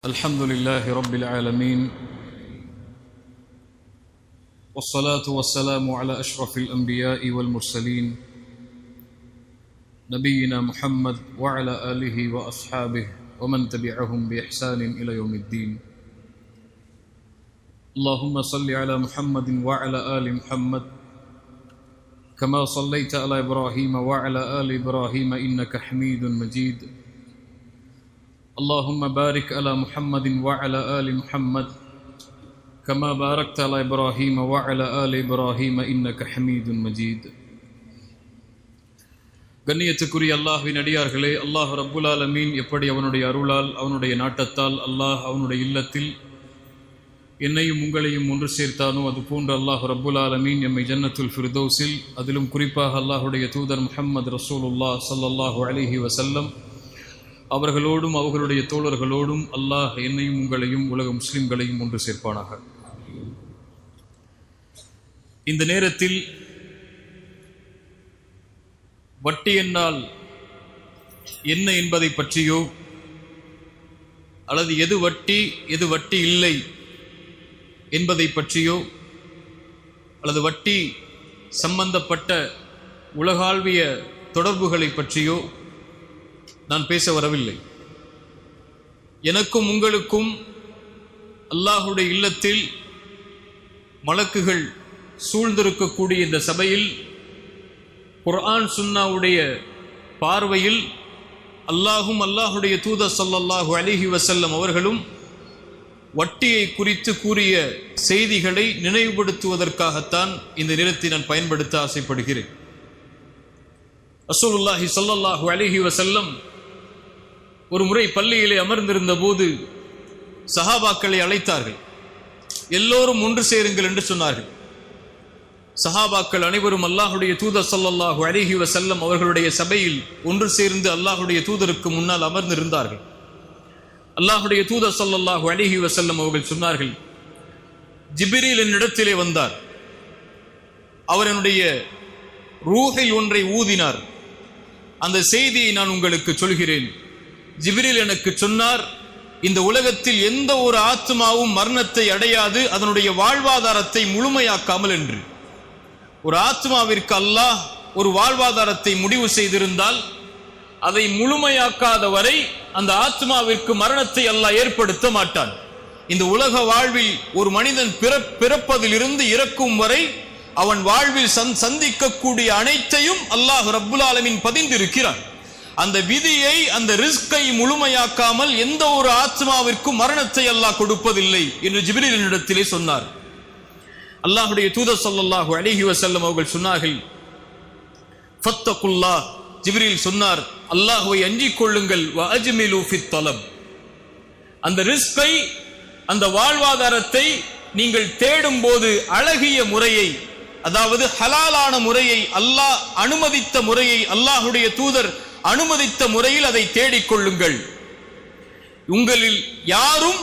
الحمد لله رب العالمين والصلاة والسلام على أشرف الأنبياء والمرسلين نبينا محمد وعلى آله وأصحابه ومن تبعهم بإحسان إلى يوم الدين اللهم صل على محمد وعلى آل محمد كما صليت على إبراهيم وعلى آل إبراهيم إنك حميد مجيد اللهم بارك على محمد وعلى آل محمد كما باركت على إبراهيم وعلى آل إبراهيم إنك حميد مجيد கண்ணியத்துக்குரிய அல்லாஹ்வின் அடியார்களே, அல்லாஹ் ரப்புல் ஆலமீன் எப்படி அவனுடைய அருளால் அவனுடைய நாட்டத்தால் அல்லாஹ் அவனுடைய இல்லத்தில் என்னையும் உங்களையும் ஒன்று சேர்த்தானோ அதுபோன்று அல்லாஹ் ரப்புல் ஆலமீன் எம்மை ஜன்னத்துல் ஃபிர்தௌஸில், அதிலும் குறிப்பாக அல்லாஹுடைய தூதர் முஹம்மது ரசூலுல்லாஹ் ஸல்லல்லாஹு அலைஹி வஸல்லம் அவர்களோடும் அவர்களுடைய தோழர்களோடும் அல்லாஹ் என்னையும் உங்களையும் உலக முஸ்லிம்களையும் ஒன்று சேர்ப்பானாக. இந்த நேரத்தில் வட்டி என்னால் என்ன என்பதை பற்றியோ அல்லது எது வட்டி இல்லை என்பதை பற்றியோ அல்லது வட்டி சம்பந்தப்பட்ட உலகாள்விய தொடர்புகளை பற்றியோ நான் பேச வரவில்லை. எனக்கும் உங்களுக்கும் அல்லாஹுடைய இல்லத்தில் மலக்குகள் சூழ்ந்திருக்கக்கூடிய இந்த சபையில் குர்ஆன் சுன்னாவுடைய பார்வையில் அல்லாஹும் அல்லாஹுடைய தூதர் ஸல்லல்லாஹு அலைஹி வஸல்லம் அவர்களும் வட்டியை குறித்து கூறிய செய்திகளை நினைவுபடுத்துவதற்காகத்தான் இந்த நேரத்தை நான் பயன்படுத்த ஆசைப்படுகிறேன். ரசூலுல்லாஹி ஸல்லல்லாஹு அலைஹி வஸல்லம் ஒரு முறை பள்ளியிலே அமர்ந்திருந்த போது சஹாபாக்களை அழைத்தார்கள். எல்லோரும் ஒன்று சேருங்கள் என்று சொன்னார்கள். சஹாபாக்கள் அனைவரும் அல்லாஹுடைய தூதர் ஸல்லல்லாஹு அலைஹி வஸல்லம் அவர்களுடைய சபையில் ஒன்று சேர்ந்து அல்லாஹுடைய தூதருக்கு முன்னால் அமர்ந்திருந்தார்கள். அல்லாஹுடைய தூதர் ஸல்லல்லாஹு அலைஹி வஸல்லம் அவர்கள் சொன்னார்கள், ஜிப்ரீல் என்னிடத்திலே வந்தார். அவர் என்னுடைய ரூஹில் ஒன்றை ஊதினார். அந்த செய்தியை நான் உங்களுக்கு சொல்கிறேன். ஜிப்ரீல் எனக்கு சொன்னார், இந்த உலகத்தில் எந்த ஒரு ஆத்மாவும் மரணத்தை அடையாது அதனுடைய வாழ்வாதாரத்தை முழுமையாக்காமல் என்று. ஒரு ஆத்மாவிற்கு அல்லாஹ் ஒரு வாழ்வாதாரத்தை முடிவு செய்திருந்தால் அதை முழுமையாக்காத வரை அந்த ஆத்மாவிற்கு மரணத்தை அல்லாஹ் ஏற்படுத்த மாட்டான். இந்த உலக வாழ்வில் ஒரு மனிதன் பிறப்பதிலிருந்து இறக்கும் வரை அவன் வாழ்வில் சந்திக்கக்கூடிய அனைத்தையும் அல்லாஹ் ரப்புல் ஆலமீன் பதிந்திருக்கிறான். அந்த விதியை, அந்த ரிஸ்கை முழுமையாக்காமல் எந்த ஒரு ஆத்மாவிற்கும் மரணத்தை அல்லாஹ் கொடுப்பதில்லை என்று ஜிப்ரீலினிடத்திலே சொன்னார். அல்லாஹுடைய தூதர் ஸல்லல்லாஹு அலைஹி வஸல்லம் அவர்கள் சொன்னார்கள், ஃபத்தகுல்லாஹ். ஜிப்ரீல் சொன்னார், அல்லாஹ்வை அஞ்சிக் கொள்ளுங்கள். வ அஜ்மிலு ஃபித் தலப். அந்த ரிஸ்கை, அந்த வாழ்வாதாரத்தை நீங்கள் தேடும் போது அழகிய முறையை, அதாவது ஹலாலான முறையை, அல்லாஹ் அனுமதித்த முறையை, அல்லாஹுடைய தூதர் அனுமதித்த முறையில் அதை தேடிக்கொள்ளுங்கள். உங்களில் யாரும்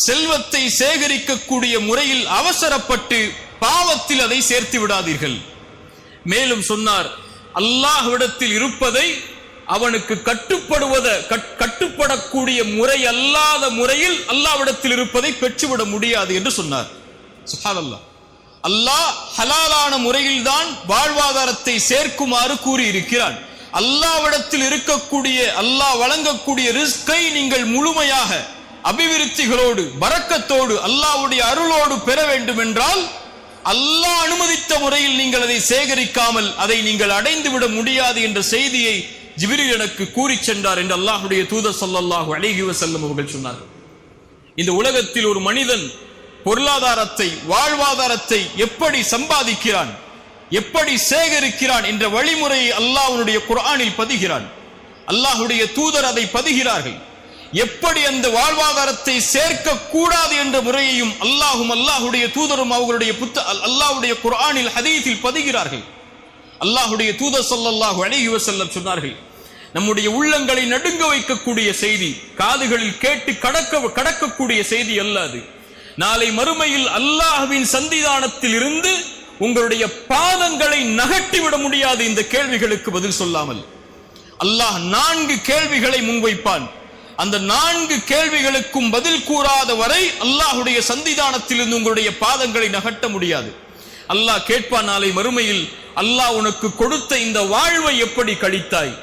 செல்வத்தை சேகரிக்கக்கூடிய முறையில் அவசரப்பட்டு பாவத்தில் அதை சேர்த்து விடாதீர்கள். மேலும் சொன்னார், அல்லாஹ்விடத்தில் இருப்பதை அவனுக்கு கட்டுப்படக்கூடிய முறை அல்லாத முறையில் அல்லாஹ்விடத்தில் இருப்பதை பெற்றுவிட முடியாது என்று சொன்னார். சுப்ஹானல்லாஹ். அல்லாஹ் ஹலாலான முறையில் தான் வாழ்வாதாரத்தை சேர்க்குமாறு கூறியிருக்கிறான். அல்லாஹ்விடத்தில் இருக்கக்கூடிய, அல்லாஹ் வழங்கக்கூடிய ரிஸ்கை நீங்கள் முழுமையாக அபிவிருத்திகளோடு, பரக்கத்தோடு, அல்லாஹ்வுடைய அருளோடு பெற வேண்டும் என்றால் அல்லாஹ் அனுமதித்த முறையில் நீங்கள் அதை சேகரிக்காமல் அதை நீங்கள் அடைந்து விட முடியாது என்ற செய்தியை ஜிப்ரீல் எனக்கு கூறி சென்றார் என்று அல்லாஹ்வுடைய தூதர் ஸல்லல்லாஹு அலைஹி வஸல்லம் அவர்கள் சொன்னார்கள். இந்த உலகத்தில் ஒரு மனிதன் பொருளாதாரத்தை, வாழ்வாதாரத்தை எப்படி சம்பாதிக்கிறான், எப்படி சேகரிக்கிறான் என்ற வழிமுறையை அல்லாஹ்வுடைய குர்ஆனில் பதிகிறான். அல்லாஹ்வுடைய தூதர் அதை பதிகிறார்கள். எப்படி அந்த வாழ்வாதாரத்தை சேர்க்க கூடாது என்ற முறையையும் அல்லாஹும் அல்லாஹ்வுடைய தூதரும் அவர்களுடைய அல்லாஹ்வுடைய குர்ஆனில் ஹதீஸில் பதிகிறார்கள். அல்லாஹ்வுடைய தூதர் ஸல்லல்லாஹு அலைஹி வஸல்லம் சொன்னார்கள், நம்முடைய உள்ளங்களை நடுங்க வைக்கக்கூடிய செய்தி, காதுகளில் கேட்டு கடக்கக்கூடிய செய்தி அல்லாது. நாளை மறுமையில் அல்லாஹ்வின் சன்னிதானத்தில் இருந்து உங்களுடைய பாதங்களை நகட்டிவிட முடியாது இந்த கேள்விகளுக்கு பதில் சொல்லாமல். அல்லாஹ் 4 கேள்விகளை முன்வைப்பான். அந்த 4 கேள்விகளுக்கும் பதில் கூறாத வரை அல்லாஹ்வுடைய சன்னிதானத்திலிருந்து உங்களுடைய பாதங்களை நகட்ட முடியாது. அல்லாஹ் கேட்பான் நாளை மறுமையில், அல்லாஹ் உனக்கு கொடுத்த இந்த வாழ்வை எப்படி கழித்தாய்?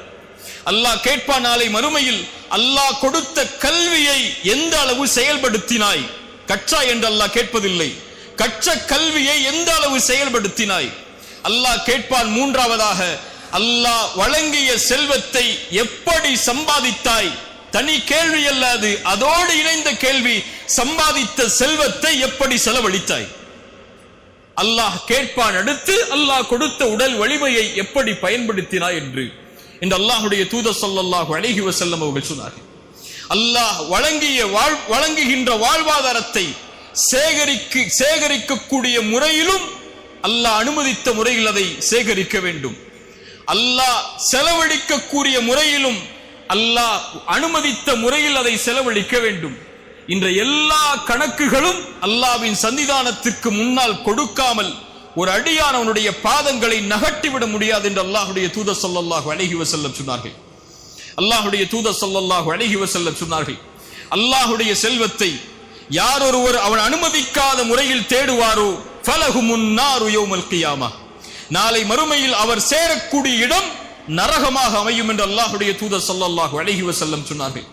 அல்லாஹ் கேட்பான் நாளை மறுமையில், அல்லாஹ் கொடுத்த கல்வியை எந்த அளவு செயல்படுத்தினாய்? கற்றாய் என்று அல்லாஹ் கேட்பதில்லை, கற்ற கல்வியை எந்த அளவு செயல்படுத்தினாய்? அல்லாஹ் கேட்பான் மூன்றாவதாக, அல்லாஹ் வழங்கிய செல்வத்தை எப்படி சம்பாதித்தாய்? தனி கேள்வி அல்லாது, அதோடு இணைந்த கேள்வி, சம்பாதித்த செல்வத்தை எப்படி செலவழித்தாய்? அல்லாஹ் கேட்பான் அடுத்து, அல்லாஹ் கொடுத்த உடல் வலிமையை எப்படி பயன்படுத்தினாய் என்று அல்லாஹ்வுடைய தூதர் ஸல்லல்லாஹு அலைஹி வஸல்லம் அவர்கள் சொன்னார்கள். அல்லாஹ் வழங்குகின்ற வாழ்வாதாரத்தை சேகரிக்கக்கூடிய முறையிலும் அல்லாஹ் அனுமதித்த முறையில் அதை சேகரிக்க வேண்டும். அல்லாஹ் செலவழிக்கக்கூடிய முறையிலும் அல்லாஹ் அனுமதித்த முறையில் அதை செலவழிக்க வேண்டும். இன்ற எல்லா கணக்குகளும் அல்லாஹ்வின் சன்னிதானத்திற்கு முன்னால் கொடுக்காமல் ஒரு அடியான் அவனுடைய பாதங்களை நகட்டிவிட முடியாது என்று அல்லாஹ்வுடைய தூதர் ஸல்லல்லாஹு அலைஹி வஸல்லம் சொன்னார்கள். அல்லாஹ்வுடைய தூதர் ஸல்லல்லாஹு அலைஹி வஸல்லம் சொன்னார்கள், அல்லாஹ்வுடைய செல்வத்தை யார் ஒருவர் அவன் அனுமதிக்காத முறையில் தேடுவாரோ ஃபலஹுமுன் நாரு யௌமல் கியாமah, நாளை மறுமையில் அவர் சேரக்கூடிய இடம் நரகமாக அமையும் என்று அல்லாஹ்வுடைய தூதர் ஸல்லல்லாஹு அலைஹி வஸல்லம் சொன்னார்கள்.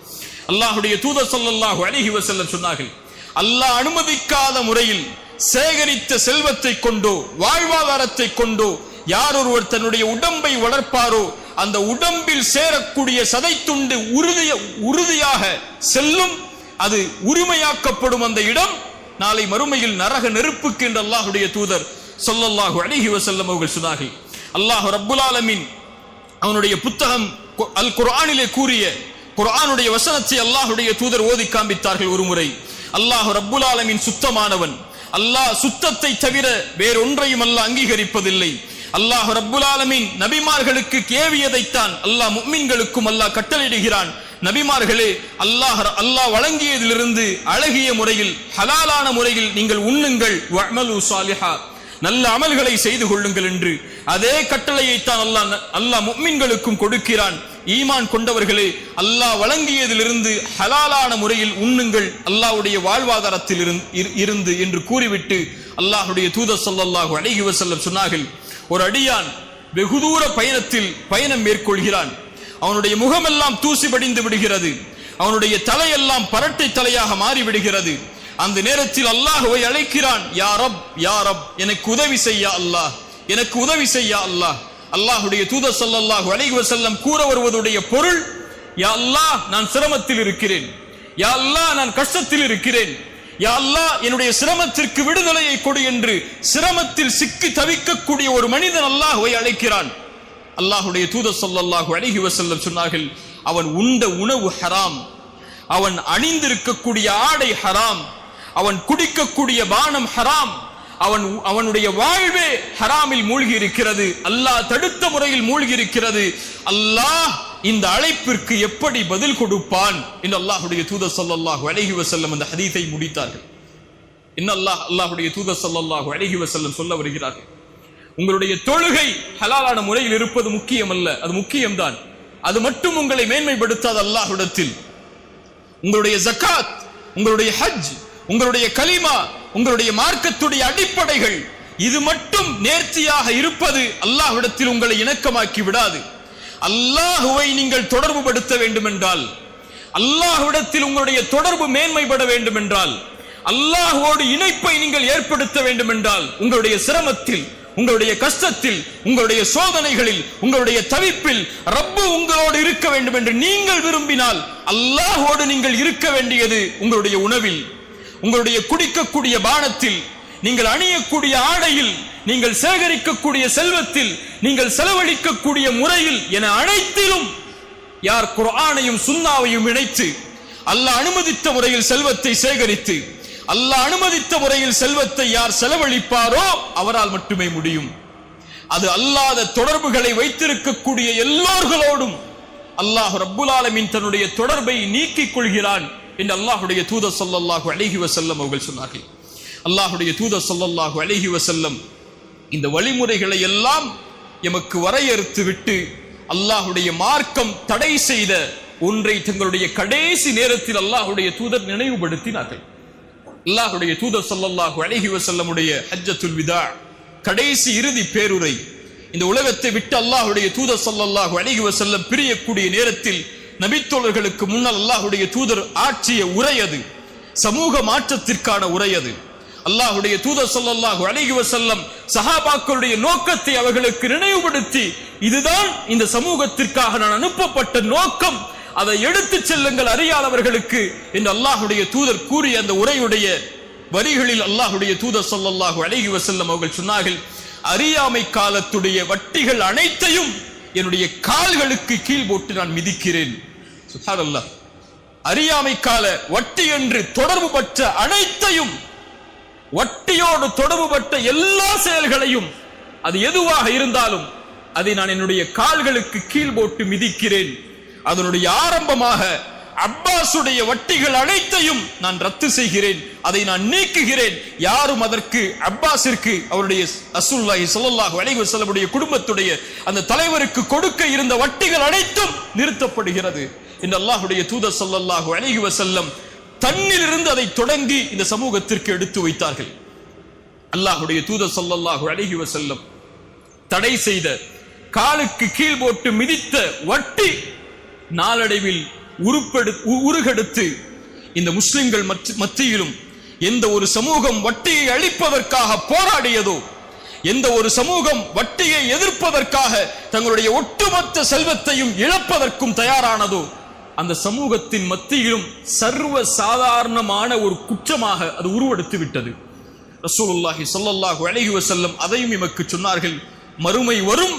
அல்லாஹ்வுடைய தூதர் ஸல்லல்லாஹு அலைஹி வஸல்லம் சொன்னார்கள், அல்லாஹ் அனுமதிக்காத முறையில் சேகரித்த செல்வத்தை கொண்டோ வாழ்வாதாரத்தை கொண்டோ யார் ஒருவர் தன்னுடைய உடம்பை வளர்ப்பாரோ அந்த உடம்பில் சேரக்கூடிய சதை துண்டு உறுதியாக செல்லும், அது உரிமையாக்கப்படும். அந்த இடம் நாளை மறுமையில் நரக நெருப்புக்கு என்று அல்லாஹ்வுடைய தூதர் ஸல்லல்லாஹு அலைஹி வஸல்லம் அவர்கள் சொன்னார்கள். அல்லாஹ் ரப்புல் ஆலமீன் அவனுடைய புத்தகம் அல் குர்ஆனிலே கூறிய குர்ஆனுடைய வசனத்தை அல்லாஹ்வுடைய தூதர் ஓதி காண்பித்தார்கள். ஒரு முறை அல்லாஹ் ரப்புல் ஆலமீன் சுத்தமானவன், அல்லாஹ் சுத்தத்தை தவிர வேறொன்றையும் அல்லாஹ் அங்கீகரிப்பதில்லை. அல்லாஹ் ரப்புல் ஆலமீன் நபிமார்களுக்கு ஏவியதைத்தான் அல்லாஹ் முஃமின்களுக்கும் அல்லாஹ் கட்டளையிடுகிறான். நபிமார்களே, அல்லாஹ் வழங்கியதிலிருந்து அழகிய முறையில் ஹலாலான முறையில் நீங்கள் உண்ணுங்கள், வஅமலு ஸாலிஹா, நல்ல அமல்களை செய்து கொள்ளுங்கள் என்று அதே கட்டளையை தான் அல்லாஹ் முஃமின்களுக்கும் கொடுக்கிறான். ஈமான் கொண்டவர்களே, அல்லாஹ் வழங்கியதிலிருந்து ஹலாலான முறையில் உண்ணுங்கள், அல்லாஹ்வுடைய வாழ்வாதாரத்தில் இருந்து என்று கூறிவிட்டு அல்லாஹ்வுடைய தூதர் ஸல்லல்லாஹு அலைஹி வஸல்லம் சொன்னார்கள், ஒரு அடியான் வெகு தூர பயணம் மேற்கொள்கிறான், அவனுடைய முகமெல்லாம் தூசி படிந்து விடுகிறது, அவனுடைய தலையெல்லாம் பரட்டை தலையாக மாறிவிடுகிறது. அந்த நேரத்தில் அல்லாஹ்வை அழைக்கிறான், யா ரப் யா ரப், எனக்கு உதவி செய்யா அல்லாஹ், எனக்கு உதவி செய்யா அல்லாஹ். அல்லாஹ்வுடைய தூதர் ஸல்லல்லாஹு அலைஹி வஸல்லம் கூற வருவதுடைய பொருள், யா அல்லாஹ் நான் சிரமத்தில் இருக்கிறேன், யா அல்லாஹ் நான் கஷ்டத்தில் இருக்கிறேன், யா அல்லாஹ் என்னுடைய சிரமத்திற்கு விடுதலையை கொடு என்று சிரமத்தில் சிக்கி தவிக்கக்கூடிய ஒரு மனிதன் அல்லாஹ்வை அழைக்கிறான். அல்லாஹ்வுடைய தூதர் ஸல்லல்லாஹு அலைஹி வஸல்லம் சொன்னார்கள், அவன் உண்ட உணவு ஹராம், அவன் அணிந்திருக்கக்கூடிய ஆடை ஹராம், அவன் குடிக்கக்கூடிய பானம் ஹராம், அவனுடைய வாழ்வே ஹராமில் மூழ்கி இருக்கிறது, அல்லாஹ் தடுத்த முறையில் மூழ்கி இருக்கிறது. அல்லாஹ் இந்த அழைப்பிற்கு எப்படி பதில் கொடுப்பான் என்று அல்லாஹ்வுடைய தூதர் ஸல்லல்லாஹு அலைஹி வஸல்லம் அந்த ஹதீஸை முடித்தார்கள். அல்லாஹ்வுடைய தூதர் ஸல்லல்லாஹு அலைஹி வஸல்லம் சொல்ல வருகிறார்கள், உங்களுடைய தொழுகை ஹலாலான முறையில் இருப்பது முக்கியம் அல்ல, அது முக்கியம்தான், அது மட்டும் உங்களை மேன்மைப்படுத்தாத அல்லாஹ்விடத்தில். உங்களுடைய ஜகாத், உங்களுடைய ஹஜ், உங்களுடைய கலிமா, உங்களுடைய மார்க்கத்துடைய அடிப்படைகள், இது மட்டும் நேர்த்தியாக இருப்பது அல்லாஹ்விடத்தில் உங்களை இணக்கமாக்கி விடாது. அல்லாஹ்வை நீங்கள் தொடர்பு படுத்த வேண்டும் என்றால், அல்லாஹ்விடத்தில் உங்களுடைய தொடர்பு மேன்மைப்பட வேண்டும் என்றால், அல்லாஹ்வோடு இணைப்பை நீங்கள் ஏற்படுத்த வேண்டும் என்றால், உங்களுடைய சிரமத்தில், உங்களுடைய கஷ்டத்தில், உங்களுடைய சோதனைகளில், உங்களுடைய தவிப்பில் ரப்பு உங்களோடு இருக்க வேண்டும் என்று நீங்கள் விரும்பினால், அல்லாஹ்வோடு நீங்கள் இருக்க வேண்டியது உங்களுடைய உணவில், உங்களுடைய குடிக்கக்கூடிய பானத்தில், நீங்கள் அணியக்கூடிய ஆடையில், நீங்கள் சேகரிக்கக்கூடிய செல்வத்தில், நீங்கள் செலவழிக்கக்கூடிய முறையில் என அனைத்திலும் யார் குர்ஆனையும் சுன்னாவையும் இணைத்து அல்லாஹ் அனுமதித்த முறையில் செல்வத்தை சேகரித்து அல்லாஹ் அனுமதித்த முறையில் செல்வத்தை யார் செலவழிப்பாரோ அவரால் மட்டுமே முடியும். அது அல்லாத தொடர்புகளை வைத்திருக்கக்கூடிய எல்லோர்களோடும் அல்லாஹ் ரப்புல் ஆலமீன் தன்னுடைய தொடர்பை நீக்கிக் கொள்கிறான் என்று அல்லாஹ்வுடைய தூதர் ஸல்லல்லாஹு அலைஹி வஸல்லம் அவர்கள் சொன்னார்கள். அல்லாஹ்வுடைய தூதர் ஸல்லல்லாஹு அலைஹி வஸல்லம் இந்த வழிமுறைகளை எல்லாம் எமக்கு வரையறுத்து விட்டு அல்லாஹ்வுடைய மார்க்கம் தடை செய்த ஒன்றை தங்களுடைய கடைசி நேரத்தில் அல்லாஹ்வுடைய தூதர் நினைவுபடுத்தினார்கள். அல்லாஹ்வுடைய தூதர் ஸல்லல்லாஹு அலைஹி வஸல்லமுடைய ஹஜ்ஜத்துல் விதா, கடைசி இறுதி பேருரை, இந்த உலகத்தை விட்டு அல்லாஹ்வுடைய தூதர் ஸல்லல்லாஹு அலைஹி வஸல்லம் பிரியக்கூடிய நேரத்தில் நபித்தோழர்களுக்கு முன்னால் அல்லாஹ்வுடைய தூதர் ஆற்றிய உரை அது, சமூக மாற்றத்திற்கான உரை அது. அல்லாஹ்வுடைய தூதர் ஸல்லல்லாஹு அலைஹி வஸல்லம் சஹாபாக்களுடைய நோக்கத்தை அவர்களுக்கு நினைவுபடுத்தி, இதுதான் இந்த சமூகத்திற்காக நான் அனுப்பப்பட்ட நோக்கம், அதை எடுத்துச் செல்லுங்கள் அறியாதவர்களுக்கு என்று அல்லாஹ்வுடைய தூதர் கூறிய அந்த உரையுடைய வரிகளில் அல்லாஹ்வுடைய தூதர் ஸல்லல்லாஹு அலைஹி வஸல்லம் அவர்கள் சொன்னார்கள், அறியாமை காலத்துடைய வட்டிகள் அனைத்தையும் என்னுடைய கால்களுக்கு கீழ் போட்டு நான் மிதிக்கிறேன். சுப்ஹானல்லாஹ். அறியாமை கால வட்டி என்று தொடர்பு பற்ற அனைத்தையும், வட்டியோடு தொடர்பு பட்ட எல்லா செயல்களையும், அது எதுவாக இருந்தாலும் அதை நான் என்னுடைய கால்களுக்கு கீழ் போட்டு மிதிக்கிறேன். அதனுடைய ஆரம்பமாக அப்பாஸுடைய வட்டிகள் அனைத்தையும் நான் ரத்து செய்கிறேன், அதை நான் நீக்குகிறேன். யாரும் அதற்கு அப்பாஸிற்கு அவருடைய ரசூலுல்லாஹி ஸல்லல்லாஹு அலைஹி வஸல்லமுடைய குடும்பத்துடைய அந்த தலைவருக்கு கொடுக்க இருந்த வட்டிகள் அனைத்தும் நிறுத்தப்படுகிறது என்று அல்லாஹ்வுடைய தூதர் ஸல்லல்லாஹு அலைஹி வஸல்லம் தன்னிலிருந்து அதை தொடங்கி இந்த சமூகத்திற்கு எடுத்து வைத்தார்கள். அல்லாஹ்வுடைய தூதர் ஸல்லல்லாஹு அலைஹி வஸல்லம் தடை செய்த, காலுக்கு கீழ் போட்டு மிதித்த வட்டி நாளடைவில் உருகெடுத்து இந்த முஸ்லிம்கள் மத்தியிலும் எந்த ஒரு சமூகம் வட்டியை அழிப்பதற்காக போராடியதோ, எந்த ஒரு சமூகம் வட்டியை எதிர்ப்பதற்காக தங்களுடைய ஒட்டுமொத்த செல்வத்தையும் இழப்பதற்கும் தயாரானதோ, அந்த சமூகத்தின் மத்தியிலும் சர்வ சாதாரணமான ஒரு குற்றமாக அது உருவெடுத்து விட்டது. ரசூலுல்லாஹி ஸல்லல்லாஹு அலைஹி வஸல்லம் அதையும் எமக்கு சொன்னார்கள். மறுமை வரும்,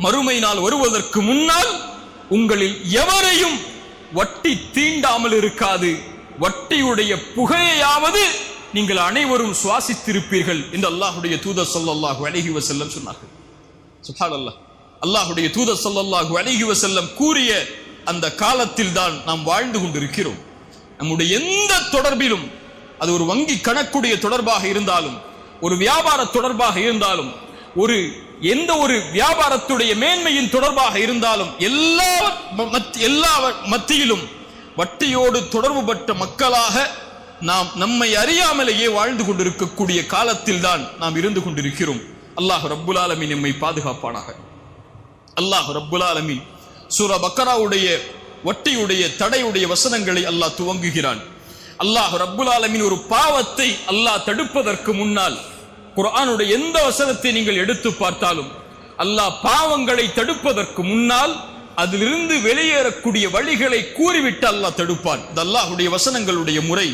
மறுமை நாள் வருவதற்கு முன்னால் உங்களில் எவரையும் வட்டி தீண்டாமல் இருக்காது, வட்டியுடைய புகையாவது நீங்கள் அனைவரும் சுவாசித்திருப்பீர்கள் என்று அல்லாஹ்வுடைய தூதர் ஸல்லல்லாஹு அலைஹி வஸல்லம் சொன்னார்கள். சுப்ஹானல்லாஹ். அல்லாஹ்வுடைய தூதர் ஸல்லல்லாஹு அலைஹி வஸல்லம் கூறிய அந்த காலத்தில் தான் நாம் வாழ்ந்து கொண்டிருக்கிறோம். நம்முடைய எந்த தொடர்பிலும், அது ஒரு வங்கி கணக்குடைய தொடர்பாக இருந்தாலும், ஒரு வியாபார தொடர்பாக இருந்தாலும், எந்த ஒரு வியாபாரத்துடைய மேன்மையின் தொடர்பாக இருந்தாலும், எல்லா மத்தியிலும் வட்டியோடு தொடர்பு பட்ட மக்களாக நாம் நம்மை அறியாமலேயே வாழ்ந்து கொண்டிருக்கக்கூடிய காலத்தில் தான் நாம் இருந்து கொண்டிருக்கிறோம். அல்லாஹ் ரப்புல் ஆலமீன் நம்மை பாதுகாப்பானாக. அல்லாஹ் ரப்புல் ஆலமீன் சூரா பக்கராவுடைய வட்டியுடைய தடையுடைய வசனங்களை அல்லாஹ் துவங்குகிறான். அல்லாஹ் ரப்புல் ஆலமீன் ஒரு பாவத்தை அல்லாஹ் தடுப்பதற்கு முன்னால், குர்ஆனுடைய எந்த வசனத்தை நீங்கள் எடுத்து பார்த்தாலும், அல்லாஹ் பாவங்களை தடுப்பதற்கு முன்னால் அதிலிருந்து வெளியேறக்கூடிய வழிகளை கூறிவிட்டு அல்லாஹ் தடுப்பான். இது அல்லாஹ்வுடைய வசனங்களுடைய முறை.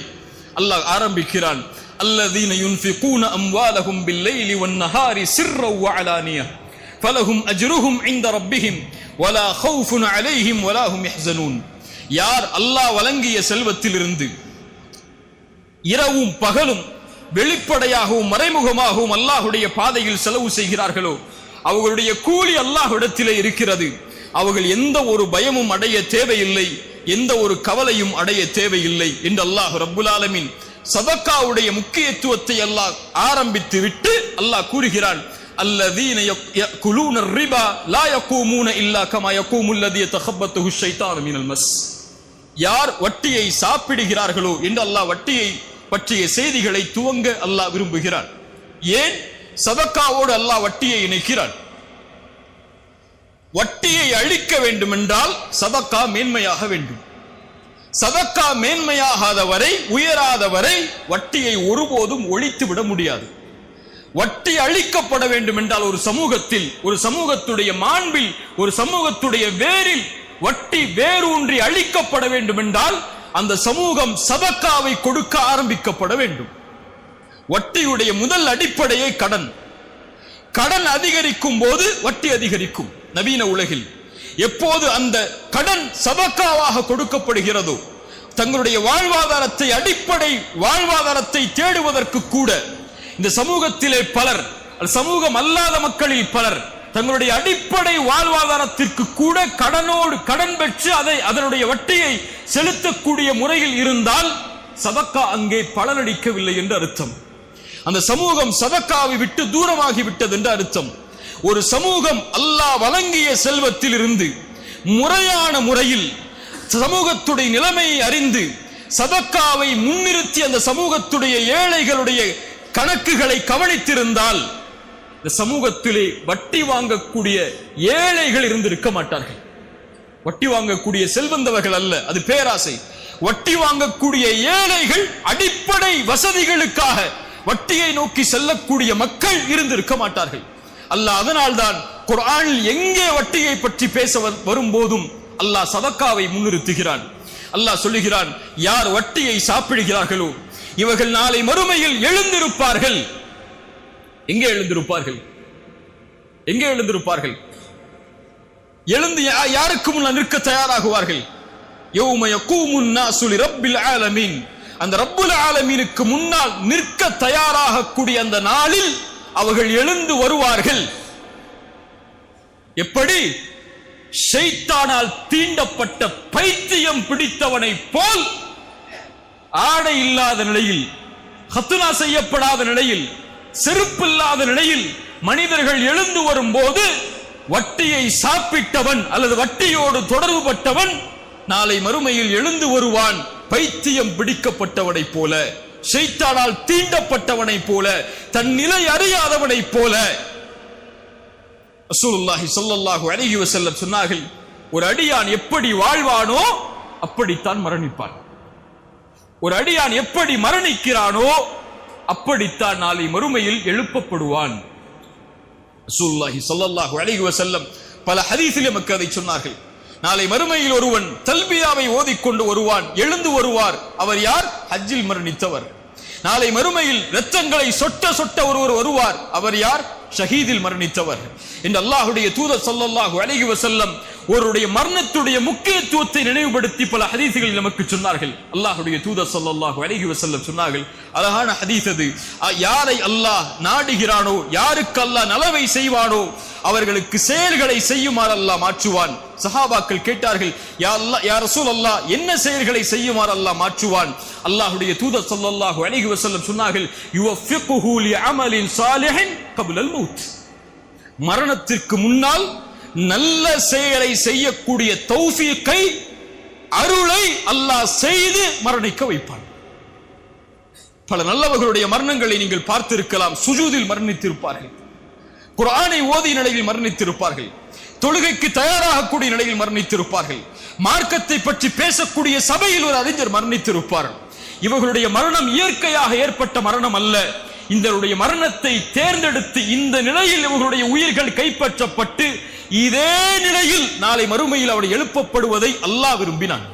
அல்லாஹ் ஆரம்பிக்கிறான், அல்லதீன யுன்ஃபிகூன அம்வாலஹும் பில்லைலி வன்னஹாரி சிர்ரன் வஅலானியா ஃபலஹும் அஜ்ருஹும் இன்த ரப்பிஹிம் வலா கௌஃபுன் அலைஹிம் வலா ஹும் யஹ்ஸனூன். யார் அல்லாஹ் வழங்கிய செல்வத்திலிருந்து இரவும் பகலும் வெளிப்படையாகவும் மறைமுகமாகவும் அல்லாஹ்வுடைய பாதையில் செலவு செய்கிறார்களோ, அவர்களுடைய கூலி அல்லாஹ்விடத்திலே இருக்கிறது. அவர்கள் எந்த ஒரு பயமும் அடைய தேவையில்லை, எந்த ஒரு கவலையும் அடைய தேவையில்லை என்று அல்லாஹ் ரப்புல் ஆலமீன் சதக்காவுடைய முக்கியத்துவத்தை அல்லாஹ் ஆரம்பித்து விட்டு அல்லாஹ் கூறுகிறான், அல்லதீன யகுலூன ரிபா லா யகூமூன இல்லா கமா யகூமுல் லதீ யதகப்பத்துஹு ஷைத்தானு மினல் மஸ். யார் வட்டியை சாப்பிடுகிறார்களோ என்று அல்லாஹ் வட்டியை பற்றிய செய்திகளை துவங்க அல்லாஹ் விரும்புகிறான். ஏன் சதக்காவோடு அல்லாஹ் வட்டியை இணைக்கிறான்? வட்டியை அழிக்க வேண்டும் என்றால் சதக்கா மேன்மையாக வேண்டும். சதக்கா மேன்மையாகாத வரை, உயராத வரை வட்டியை ஒருபோதும் ஒழித்து விட முடியாது. வட்டி அழிக்கப்பட வேண்டும் என்றால் ஒரு சமூகத்தில், ஒரு சமூகத்துடைய மாண்பில், ஒரு சமூகத்துடைய வேரில் வட்டி வேரூன்றி அழிக்கப்பட வேண்டும் என்றால் அந்த சமூகம் சதக்காவை கொடுக்க ஆரம்பிக்கப்பட வேண்டும். வட்டியுடைய முதல் அடிப்படையே கடன். கடன் அதிகரிக்கும் போது வட்டி அதிகரிக்கும். நவீன உலகில் எப்போது அந்த கடன் சதக்காவாக கொடுக்கப்படுகிறதோ, தங்களுடைய வாழ்வாதாரத்தை, அடிப்படை வாழ்வாதாரத்தை தேடுவதற்கு கூட இந்த சமூகத்திலே பலர், சமூகம் அல்லாத மக்களில் பலர் தங்களுடைய அடிப்படை வாழ்வாதாரத்திற்கு கூட கடன் பெற்று அதனுடைய வட்டியை செலுத்தக்கூடிய முறையில் இருந்தால் சதக்கா அங்கே பலனளிக்கவில்லை என்று அர்த்தம். அந்த சமூகம் சதக்காவை விட்டு தூரமாகி விட்டது என்று அர்த்தம். ஒரு சமூகம் அல்லாஹ் வழங்கிய செல்வத்தில் இருந்து முறையான முறையில் சமூகத்துடைய நிலைமையை அறிந்து சதக்காவை முன்னிறுத்தி அந்த சமூகத்துடைய ஏழைகளுடைய கணக்குகளை கவனித்திருந்தால் இந்த சமூகத்திலே வட்டி வாங்கக்கூடிய ஏழைகள் இருந்திருக்க மாட்டார்கள். வட்டி வாங்கக்கூடிய செல்வந்தவர்கள் அல்ல, அது பேராசை. வட்டி வாங்கக்கூடிய ஏழைகள், அடிப்படை வசதிகளுக்காக வட்டியை நோக்கி செல்லக்கூடிய மக்கள் இருந்திருக்க மாட்டார்கள். அல்லாஹ் அதனால்தான் குர்ஆனில் எங்கே வட்டியை பற்றி பேச வரும்போதும் அல்லாஹ் சதக்காவை முன்னிறுத்துகிறான். அல்லாஹ் சொல்லுகிறான், யார் வட்டியை சாப்பிடுகிறார்களோ இவர்கள் நாளை மறுமையில் எழுந்திருப்பார்கள். எங்கே எழுந்திருப்பார்கள்? எங்கே எழுந்திருப்பார்கள்? எழுந்து யாருக்கு முன்னால் நிற்க தயாராகுவார்கள்? யௌம யகூமுன் நாஸு லிரப்பில் ஆலமீன், அந்த ரப்புல் ஆலமீனுக்கு முன்னால் நிற்க தயாராகக்கூடிய அந்த நாளில் அவர்கள் எழுந்து வருவார்கள். எப்படி? ஷைத்தானால் தீண்டப்பட்ட பைத்தியம் பிடித்தவனை போல், ஆடை இல்லாத நிலையில், ஹத்னா செய்யப்படாத நிலையில், செருப்பில்லாத நிலையில் மனிதர்கள் எழுந்து வரும்போது வட்டியை சாப்பிட்டவன் அல்லது வட்டியோடு தொடர்பு பட்டவன் நாளை மறுமையில் எழுந்து வருவான் பைத்தியம் பிடிக்கப்பட்டவனை போல, ஷைத்தானால் தீண்டப்பட்டவனை போல, தன் நிலை அறியாதவனை போல. ரசூலுல்லாஹி ஸல்லல்லாஹு அலைஹி வஸல்லம் சொன்னார்கள், ஒரு அடியான் எப்படி வாழ்வானோ அப்படித்தான் மரணிப்பான். ஒரு அடியான் எப்படி மரணிக்கிறானோ அப்படித்தான் நாளை மறுமையில் எழுப்பப்படுவான். ரசூலுல்லாஹி ஸல்லல்லாஹு அலைஹி வஸல்லம் பல ஹதீஸிலே நமக்கு அதை சொன்னார்கள். நாளை மறுமையில் ஒருவன் தல்பியாவை ஓதிக்கொண்டு வருவான், எழுந்து வருவார். அவர் யார்? ஹஜ்ஜில் மரணித்தவர். நாளை மறுமையில் இரத்தங்களை சொட்ட சொட்ட ஒருவர் வருவார். அவர் யார்? ஷஹீதில் மரணித்தவர். என்று அல்லாஹ்வுடைய தூதர் ஸல்லல்லாஹு அலைஹி வஸல்லம் ஒருடைய மரணத்துடைய முக்கியத்துவத்தை நினைவுபடுத்தி பல ஹதீஸ்களில் நமக்கு சொன்னார்கள். அல்லாஹ்வுடைய தூதர் ஸல்லல்லாஹு அலைஹி வஸல்லம் சொன்னார்கள், அழகான ஹதீஸ் அது. யாரை அல்லாஹ் நாடுகிறானோ, யாருக்கு அல்லாஹ் நலவை செய்வானோ அவர்களுக்கு செயல்களை செய்யுமாறு அல்லாஹ் மாற்றுவான். சஹாபாக்கள் கேட்டார்கள், யா அல்லாஹ், யா ரசூலல்லாஹ், என்ன செயல்களை செய்யுமாறு அல்லாஹ் மாற்றுவான்? அல்லாஹ்வுடைய தூதர் ஸல்லல்லாஹு அலைஹி வஸல்லம் சொன்னார்கள், யுவஃபிகுஹு லிஅமலின் ஸாலிஹின் கப்லல் மௌத், மரணத்திற்கு முன்னால் நல்ல செயலை செய்யக்கூடிய தௌஃபீக்கை, அருளை அல்லாஹ் செய்து மரணிக்க வைப்பான். பல நல்லவர்களுடைய மரணங்களை நீங்கள் பார்த்திருக்கலாம். சுஜூதில் மரணித்திருப்பார்கள், குர்ஆனை ஓதிய நிலையில் மரணித்திருப்பார்கள், தொழுகைக்கு தயாராகக்கூடிய நிலையில் மரணித்திருப்பார்கள், மார்க்கத்தை பற்றி பேசக்கூடிய சபையில் ஒரு அறிஞர் மரணித்திருப்பார். இவர்களுடைய மரணம் இயற்கையாக ஏற்பட்ட மரணம் அல்ல. இந்த மரணத்தை தேர்ந்தெடுத்து இந்த நிலையில் இவர்களுடைய உயிர்கள் கைப்பற்றப்பட்டு இதே நிலையில் நாளை மறுமையில் அவர் எழுப்பப்படுவதை அல்லாஹ் விரும்பினான்.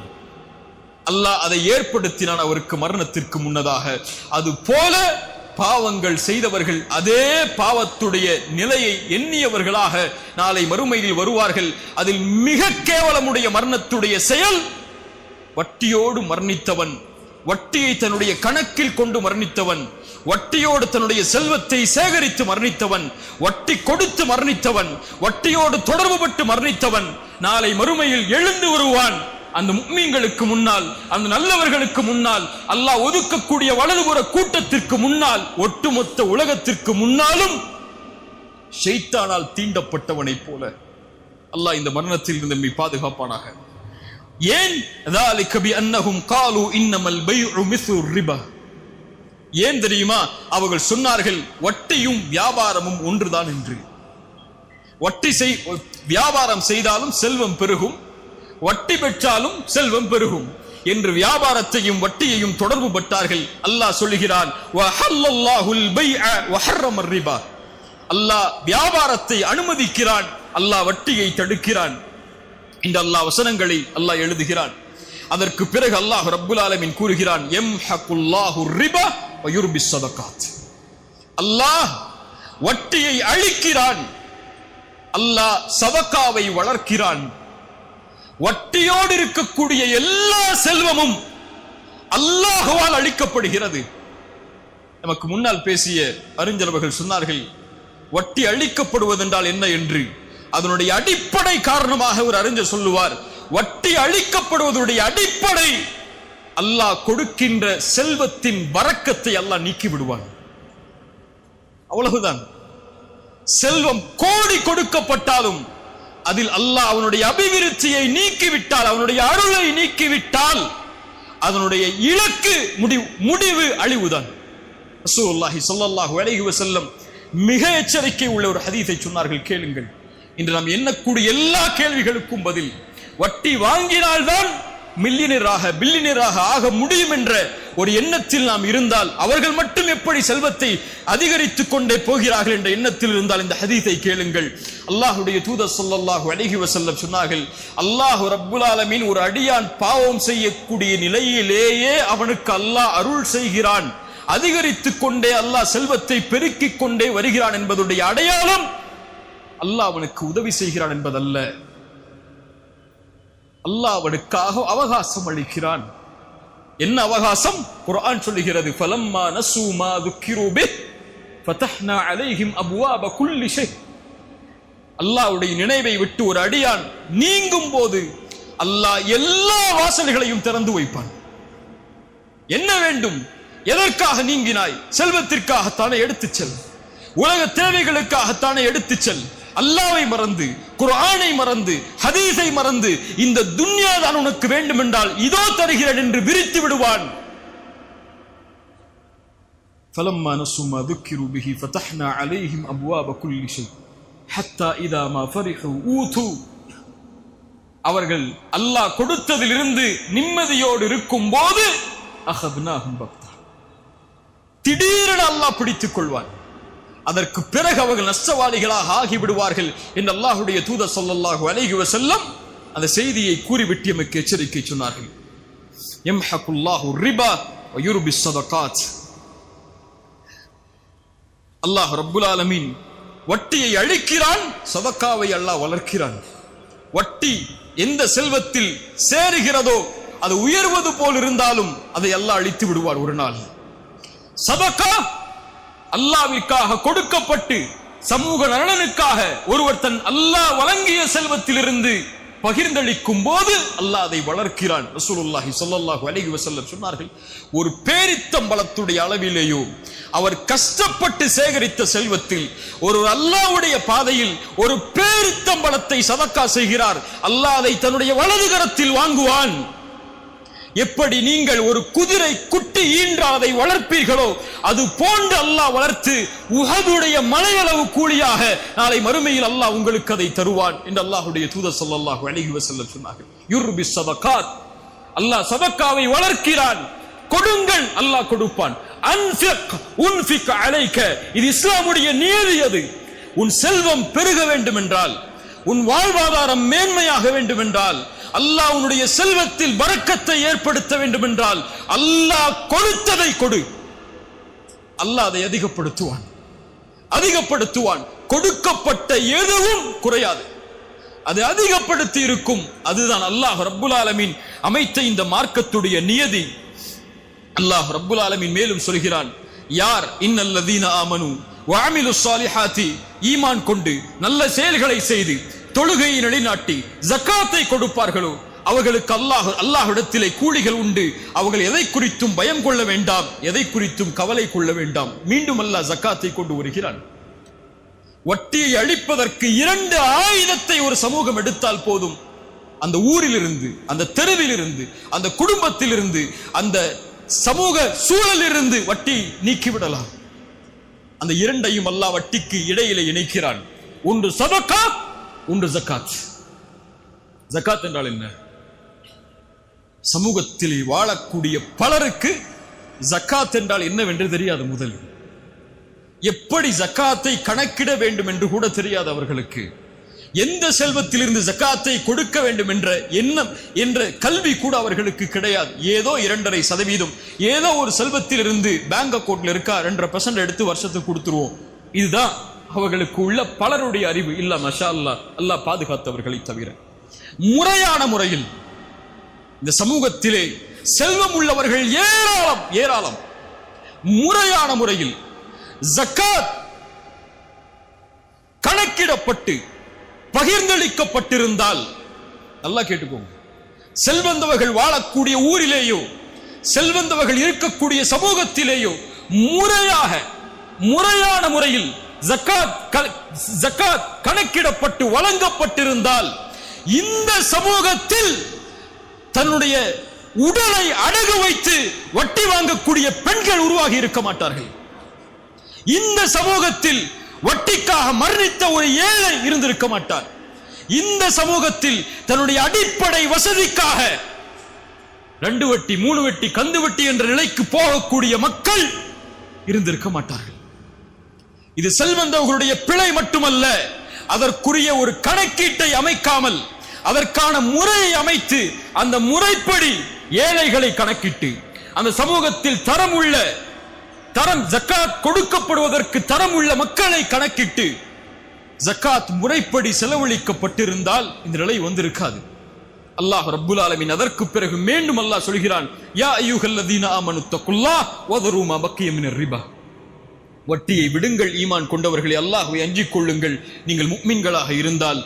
அல்லாஹ் அதை ஏற்படுத்தினான் அவருக்கு மரணத்திற்கு முன்னதாக. அது போல பாவங்கள் செய்தவர்கள் அதே பாவத்துடைய நிலையை எண்ணியவர்களாக நாளை மறுமையில் வருவார்கள். அதில் மிக கேவலமுடைய மரணத்துடைய செயல் வட்டியோடு மரணித்தவன், வட்டியை தன்னுடைய கணக்கில் கொண்டு மரணித்தவன், வட்டியோடு தன்னுடைய செல்வத்தை சேகரித்து மரணித்தவன், வட்டி கொடுத்து மரணித்தவன், வட்டியோடு தொடர்பு பட்டு மரணித்தவன் நாளை மறுமையில் எழுந்து வருவான். அந்த முஃமின்களுக்கு முன்னால், அந்த நல்லவர்களுக்கு முன்னால், அல்லாஹ் ஒதுக்கக்கூடிய வலதுபுற கூட்டத்திற்கு முன்னால், ஒட்டுமொத்த உலகத்திற்கு முன்னாலும் ஷைத்தானால் தீண்டப்பட்டவனை போல. அல்லாஹ் இந்த மரணத்தில் இருந்து நம்மை பாதுகாப்பானாக. ஏன்? ذلك بأنهم قالوا إنما البيع مثل الربا. ஏன் தெரியுமா? அவர்கள் சொன்னார்கள் வட்டியும் வியாபாரமும் ஒன்றுதான் என்று. வட்டி வியாபாரம் செய்தாலும் செல்வம் பெருகும், வட்டி பெற்றாலும் செல்வம் பெருகும் என்று வியாபாரத்தையும் வட்டியையும் தொடர்பு பட்டார்கள். அல்லாஹ் சொல்லுகிறான், வஹல்லல்லாஹுல் பைஅ வஹர்ரமர் ரிபா. அல்லாஹ் வியாபாரத்தை அனுமதிக்கிறான், அல்லாஹ் வட்டியை தடுக்கிறான். இந்த அல்லாஹ் வசனங்களை அல்லாஹ் எழுதுகிறான். அதற்கு பிறகு அல்லாஹ் ரப்புல் ஆலமீன் கூறுகிறான், யம்ஹகுல்லாஹு ரிபா வ யுர்பிஸ் ஸதகாத். அல்லாஹ் வட்டியை அழிக்கிறான், அல்லாஹ் சதகாவை வளர்க்கிறான். வட்டியோடு இருக்கக்கூடிய எல்லா செல்வமும் அல்லாஹ்வால் அழிக்கப்படுகிறது. நமக்கு முன்னால் பேசிய அறிஞர்கள் சொன்னார்கள், வட்டி அழிக்கப்படுவதென்றால் என்ன என்று. அதனுடைய அடிப்படை காரணமாக ஒரு அறிஞர் சொல்லுவார், வட்டி அழிக்கப்படுவதனுடைய அடிப்படை அல்லாஹ் கொடுக்கின்ற செல்வத்தின் பரக்கத்தை அல்லாஹ் நீக்கி விடுவான். அவ்வளவுதான். செல்வம் கோடி கொடுக்கப்பட்டாலும் அதில் அல்லாஹ் அவனுடைய அபிவிருத்தியை நீக்கிவிட்டால், அவனுடைய அருளை நீக்கிவிட்டால் அதனுடைய இலக்கு முடிவு அழிவுதான். ரசூலுல்லாஹி ஸல்லல்லாஹு அலைஹி வஸல்லம் மிக எச்சரிக்கை உள்ள ஒரு ஹதீஸை சொன்னார்கள், கேளுங்கள். இன்று நாம் எண்ணக்கூடிய எல்லா கேள்விகளுக்கும் பதில். வட்டி வாங்கினால்தான் பில்லியனராக ஆக முடியும் என்ற ஒரு எண்ணத்தில் நாம் இருந்தால், அவர்கள் மட்டும் எப்படி செல்வத்தை அதிகரித்துக் கொண்டே போகிறார்கள் என்ற எண்ணத்தில் இருந்தால் இந்த ஹதீஸை கேளுங்கள். அல்லாஹ்வுடைய தூதர் ஸல்லல்லாஹு அலைஹி வஸல்லம் சொன்னார்கள், அல்லாஹ் ரப்புல் ஆலமீன் ஒரு அடியான் பாவம் செய்யக்கூடிய நிலையிலேயே அவனுக்கு அல்லாஹ் அருள் செய்கிறான், அதிகரித்துக் கொண்டே அல்லாஹ் செல்வத்தை பெருக்கிக் கொண்டே வருகிறான் என்பதுடைய அடையாளம் அல்லாஹ் அவனுக்கு உதவி செய்கிறான் என்பதல்ல, அல்லாஹ் அவனுக்காக அவகாசம் அளிக்கிறான். என்ன அவகாசம்? குர்ஆன் சொல்லுகிறது, ஃபலம்மா நஸூ மா ذுக்கிரு பிஹ் ஃபதஹ்னா அலைஹிம் அப்வாப குல்லி ஷை. அல்லாஹ்வுடைய நினைவை விட்டு ஒரு அடியான் நீங்கும் போது அல்லாஹ் எல்லா வாசல்களையும் திறந்து வைப்பான். என்ன வேண்டும்? எதற்காக நீங்கினாய்? செல்வத்திற்காகத்தானே எடுத்துச் செல், உலக தேவைகளுக்காகத்தானே எடுத்துச் செல். அல்லாஹ்வை மறந்து, குர்ஆனை மறந்து, ஹதீஸை மறந்து இந்த துன்யா தான் உனக்கு வேண்டும் என்றால் இதோ தருகிறேன் என்று விரித்து விடுவான். فلما نسوا ما ذكروا به فتحنا عليهم ابواب كل شيء حتى اذا ما فرحوا اوتوا. அவர்கள் அல்லாஹ் கொடுத்ததிலிருந்து நிம்மதியோடு இருக்கும் போது அஹத்னாஹும் பக்தா, திடீரென அல்லாஹ் பிடித்துக் கொள்வான். அதற்கு பிறகு அவர்கள் நஷ்டவாளிகளாக ஆகிவிடுவார்கள் என்று அல்லாஹ்வுடைய தூதர் ஸல்லல்லாஹு அலைஹி வஸல்லம் அந்த செய்தியை கூறிவிட்டு எமக்கு எச்சரிக்கை சொன்னார்கள். யம்ஹகுல்லாஹு ரிபா வ யுர்பிஸ் ஸதகாத். அல்லாஹ் ரப்புல் ஆலமீன் வட்டியை அழிக்கிறான், சதகாவை அல்லாஹ் வளர்க்கிறான். வட்டி எந்த செல்வத்தில் சேருகிறதோ அது உயர்வது போல் இருந்தாலும் அதை அல்லாஹ் அழித்து விடுவார் ஒரு நாள். சதகா அல்லாஹ்விற்காக கொடுக்கப்பட்டு சமூக நலனுக்காக ஒருவர் தன் அல்லாஹ் வழங்கிய செல்வத்திலிருந்து பகிர்ந்தளிக்கும் போது அல்லாஹ் அதை வளர்க்கிறான். ரசூலுல்லாஹி ஸல்லல்லாஹு அலைஹி வஸல்லம் சொன்னார்கள், ஒரு பேரித்தம்பழத்துடைய அளவிலேயோ அவர் கஷ்டப்பட்டு சேகரித்த செல்வத்தில் ஒரு அல்லாஹ்வுடைய பாதையில் ஒரு பேரித்தம்பழத்தை சதக்கா செய்கிறார், அல்லாஹ் அதை தன்னுடைய வலது கரத்தில் வாங்குவான். எப்படி நீங்கள் ஒரு குதிரை குட்டி ஈன்றால் அதை வளர்ப்பீர்களோ அது போன்று அல்லாஹ் வளர்த்து உஹதுடைய மலையளவு கூலியாக நாளை மறுமையில் அல்லாஹ் உங்களுக்கு அதை தருவான் என்று அல்லாஹ்வுடைய தூதர் ஸல்லல்லாஹு அலைஹி வஸல்லம் சொன்னார்கள். யுர்பிஸ் ஸதகாத், அல்லாஹ் சதகாவை வளர்க்கிறான். கொடுங்கள், அல்லாஹ் கொடுப்பான். அன்ஃபிக் உன்ஃபிக் அலைக, இது இஸ்லாமுடைய நியதி. அது உன் செல்வம் பெருக வேண்டும் என்றால், உன் வாழ்வாதாரம் மேன்மையாக வேண்டும் என்றால், அல்லாஹ் உன்னுடைய செல்வத்தில் பரக்கத்தை ஏற்படுத்த வேண்டும் என்றால் அல்லாஹ் கொடுத்ததை கொடு, அல்லாஹ் அதை அதிகப்படுத்துவான். கொடுக்கப்பட்ட எதுவும் குறையாது, அது அதிகப்படுத்தி இருக்கும். அதுதான் அல்லாஹ் ரப்புல் ஆலமீன் அமைத்த இந்த மார்க்கத்துடைய நியதி. அல்லாஹ் ரப்புல் ஆலமீன் மேலும் சொல்கிறான், யார் இன்னல்லதீன ஆமனு வ அமிலுஸ் ஸாலிஹாத்தி, ஈமான் கொண்டு நல்ல செயல்களை செய்து தொழுகையை நிலைநாட்டி ஜக்காத்தை கொடுப்பார்களோ அவர்களுக்கு அல்லாஹ்விடத்திலே கூலிகள் உண்டு. அவர்கள் எதை குறித்தும் பயம் கொள்ள வேண்டாம், எதை குறித்தும் கவலை கொள்ள வேண்டாம். மீண்டும் அல்லாஹ் ஜக்காத்தை கொண்டு வருகிறான். வட்டியை அழிப்பதற்கு 2 ஆயுதத்தை ஒரு சமூகம் எடுத்தால் போதும். அந்த ஊரிலிருந்து, அந்த தெருவிலிருந்து, அந்த குடும்பத்திலிருந்து, அந்த சமூக சூழலிலிருந்து வட்டி நீக்கிவிடலாம். அந்த 2ஐயும் அல்லாஹ் வட்டிக்கு இடையிலே இணைக்கிறான். ஒன்று சதகா, ஒன்று ஜகாத். ஜகாத் என்றால் என்ன? சமூகத்தில் வாழக்கூடிய பலருக்கு ஜகாத் என்றால் என்னவென்று தெரியாது. முதல் எப்படி ஜகாத்தை கணக்கிட வேண்டும் என்று கூட தெரியாது அவர்களுக்கு. எந்த செல்வத்திலிருந்து ஜகாத்தை கொடுக்க வேண்டும் என்ற எண்ணம் என்ற கல்வி கூட அவர்களுக்கு கிடையாது. ஏதோ 2.5%, ஏதோ ஒரு செல்வத்திலிருந்து பேங்க் அக்கௌண்ட்ல இருக்கா 2% எடுத்து வருஷத்துக்கு கொடுத்துருவோம். இதுதான் அவர்களுக்கு உள்ள பலருடைய அறிவு. இல்ல மஷா அல்லாஹ், அல்லாஹ் பாதுகாத்தவர்களை தவிர முறையான முறையில் இந்த சமூகத்திலே செல்வம் உள்ளவர்கள் ஏராளம். முறையான முறையில் ஜகாத் கணக்கிடப்பட்டு பகிர்ந்தளிக்கப்பட்டிருந்தால், நல்லா கேட்டுக்கோங்க, செல்வந்தவர்கள் வாழக்கூடிய ஊரிலேயோ செல்வந்தவர்கள் இருக்கக்கூடிய சமூகத்திலேயோ முறையான முறையில் ஜகாத் கணக்கிடப்பட்டு வழங்கப்பட்டிருந்தால் இந்த சமூகத்தில் தன்னுடைய உடலை அடகு வைத்து வட்டி வாங்கக்கூடிய பெண்கள் உருவாகி இருக்க மாட்டார்கள். இந்த சமூகத்தில் வட்டிக்காக மரணித்த ஒரு ஏழை இருந்திருக்க மாட்டார். இந்த சமூகத்தில் தன்னுடைய அடிப்படை வசதிக்காக 2 வட்டி 3 வட்டி கந்து வட்டி என்ற நிலைக்கு போகக்கூடிய மக்கள் இருந்திருக்க மாட்டார்கள். இது செல்வந்தவர்களுடைய பிழை மட்டுமல்ல, அதற்குரிய ஒரு கணக்கீட்டை அமைக்காமல் அதற்கான முறையை அமைத்து அந்த முறைப்படி ஏழைகளை கணக்கிட்டு அந்த சமூகத்தில் தரம் ஜக்காத் கொடுக்கப்படுவதற்கு தரம் உள்ள மக்களை கணக்கிட்டு ஜக்காத் முறைப்படி செலவழிக்கப்பட்டிருந்தால் இந்த நிலை வந்திருக்காது. அல்லாஹ் ரப்புல் ஆலமீன் அதற்கு பிறகு மீண்டும் அல்லாஹ் சொல்கிறான், யா அய்யுஹல்லதீன ஆமனு தக்குல்லாஹ் வதரு மா பக்கிய மினர் ரிபா. வட்டியை விடுங்கள் ஈமான் கொண்டவர்களே, அல்லாஹ்வை அஞ்சிக் கொள்ளுங்கள் நீங்கள் முஃமின்களாக இருந்தால்.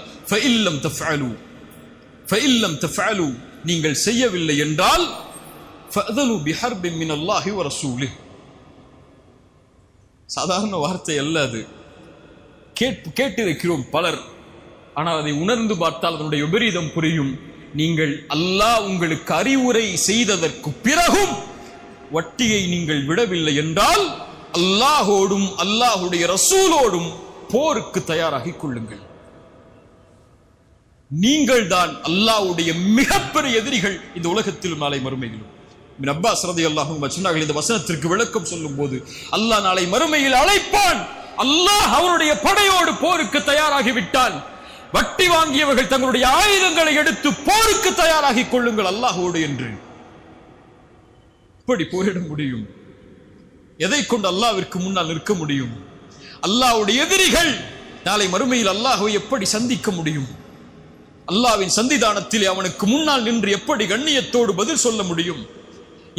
ஃபஇல்லம் தஃஅலு நீங்கள் செய்யவில்லை என்றால் ஃபஅதலு பிஹர்பின் மினல்லாஹி வ ரசூலிஹ். சாதாரண வார்த்தை அல்ல அது. கேட்டிருக்கிறோம் பலர், ஆனால் அதை உணர்ந்து பார்த்தால் அதனுடைய விபரீதம் புரியும். நீங்கள் அல்லாஹ் உங்களுக்கு அறிவுரை செய்ததற்கு பிறகும் வட்டியை நீங்கள் விடவில்லை என்றால் அல்லாஹோடும் அல்லாஹுடைய ரசூலோடும் போருக்கு தயாராகிக் கொள்ளுங்கள். நீங்கள் தான் அல்லாஹ்வுடைய மிகப்பெரிய எதிரிகள் இந்த உலகத்திலும் நாளை மறுமையிலும். இப்னு அப்பாஸ் ரலியல்லாஹு அன்ஹு சொன்னார்கள், இந்த வசனத்திற்கு விளக்கம் சொல்லும் போது, அல்லாஹ் நாளை மறுமையில் அழைப்பான். அல்லாஹ் அவருடைய படையோடு போருக்கு தயாராகிவிட்டால் வட்டி வாங்கியவர்கள் தங்களுடைய ஆயுதங்களை எடுத்து போருக்கு தயாராகிக் கொள்ளுங்கள் அல்லாஹ்வோடு என்று. எப்படி போரிட முடியும்? எதை கொண்டு அல்லாஹ்விற்கு முன்னால் நிற்க முடியும்? அல்லாஹ்வுடைய எதிரிகள் நாளை மறுமையில் அல்லாஹ்வை எப்படி சந்திக்க முடியும்? அல்லாஹ்வின் சந்திதானத்தில் அவனுக்கு முன்னால் நின்று எப்படி கண்ணியத்தோடு பதில் சொல்ல முடியும்?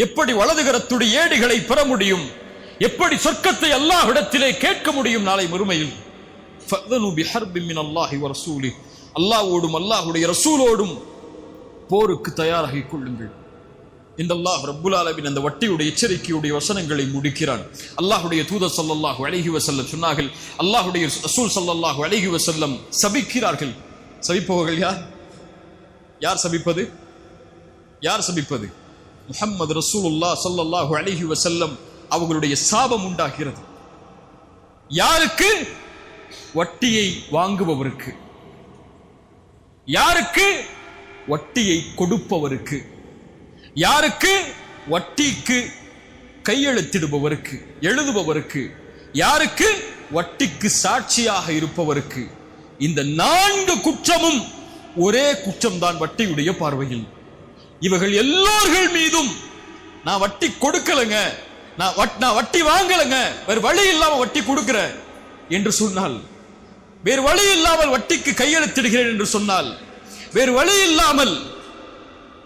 எப்படி வலதுகரத்துடைய ஏடுகளை பெற முடியும்? எப்படி சொர்க்கத்தை அல்லாஹ்விடத்திலே கேட்க முடியும் நாளை மறுமையில்? ஃபஅதனு பிஹர்பின் மினல்லாஹி வ ரசூலிஹ். அல்லாஹ்வோடும் அல்லாஹ்வுடைய ரசூலோடும் போருக்கு தயாராகிக் கொள்ளுங்கள். இந்த அல்லாஹ் ரப்புல் ஆலமீன் அந்த வட்டியுடைய எச்சரிக்கையுடைய வசனங்களை முடிக்கிறான். அல்லாஹ்வுடைய தூதர் ஸல்லல்லாஹு அலைஹி வஸல்லம் சொன்னார்கள், அல்லாஹ்வுடைய ரசூல் ஸல்லல்லாஹு அலைஹி வஸல்லம் சபிக்கிறார்கள். சபிப்பவர்கள் யார்? யார் சபிப்பது? யார் சபிப்பது? முஹம்மது ரசூலுல்லாஹ் ஸல்லல்லாஹு அலைஹி வஸல்லம் அவர்களுடைய சாபம் உண்டாகிறது. யாருக்கு? வட்டியை வாங்குபவருக்கு. யாருக்கு? வட்டியை கொடுப்பவருக்கு. யாருக்கு? வட்டிக்கு கையெழுத்திடுபவருக்கு, எழுதுபவருக்கு. யாருக்கு? வட்டிக்கு சாட்சியாக இருப்பவருக்கு. இந்த 4 குற்றமும் ஒரே குற்றம்தான் வட்டியுடைய பார்வையில். இவர்கள் எல்லோர்கள் மீதும் நான் வட்டி கொடுக்கலங்க, நான் வட்டி வாங்கலங்க, வேறு வழி இல்லாம வட்டி கொடுக்கிறேன் என்று சொன்னால், வேறு வழி இல்லாமல் வட்டிக்கு கையெழுத்திடுகிறேன் என்று சொன்னால், வேறு வழி இல்லாமல்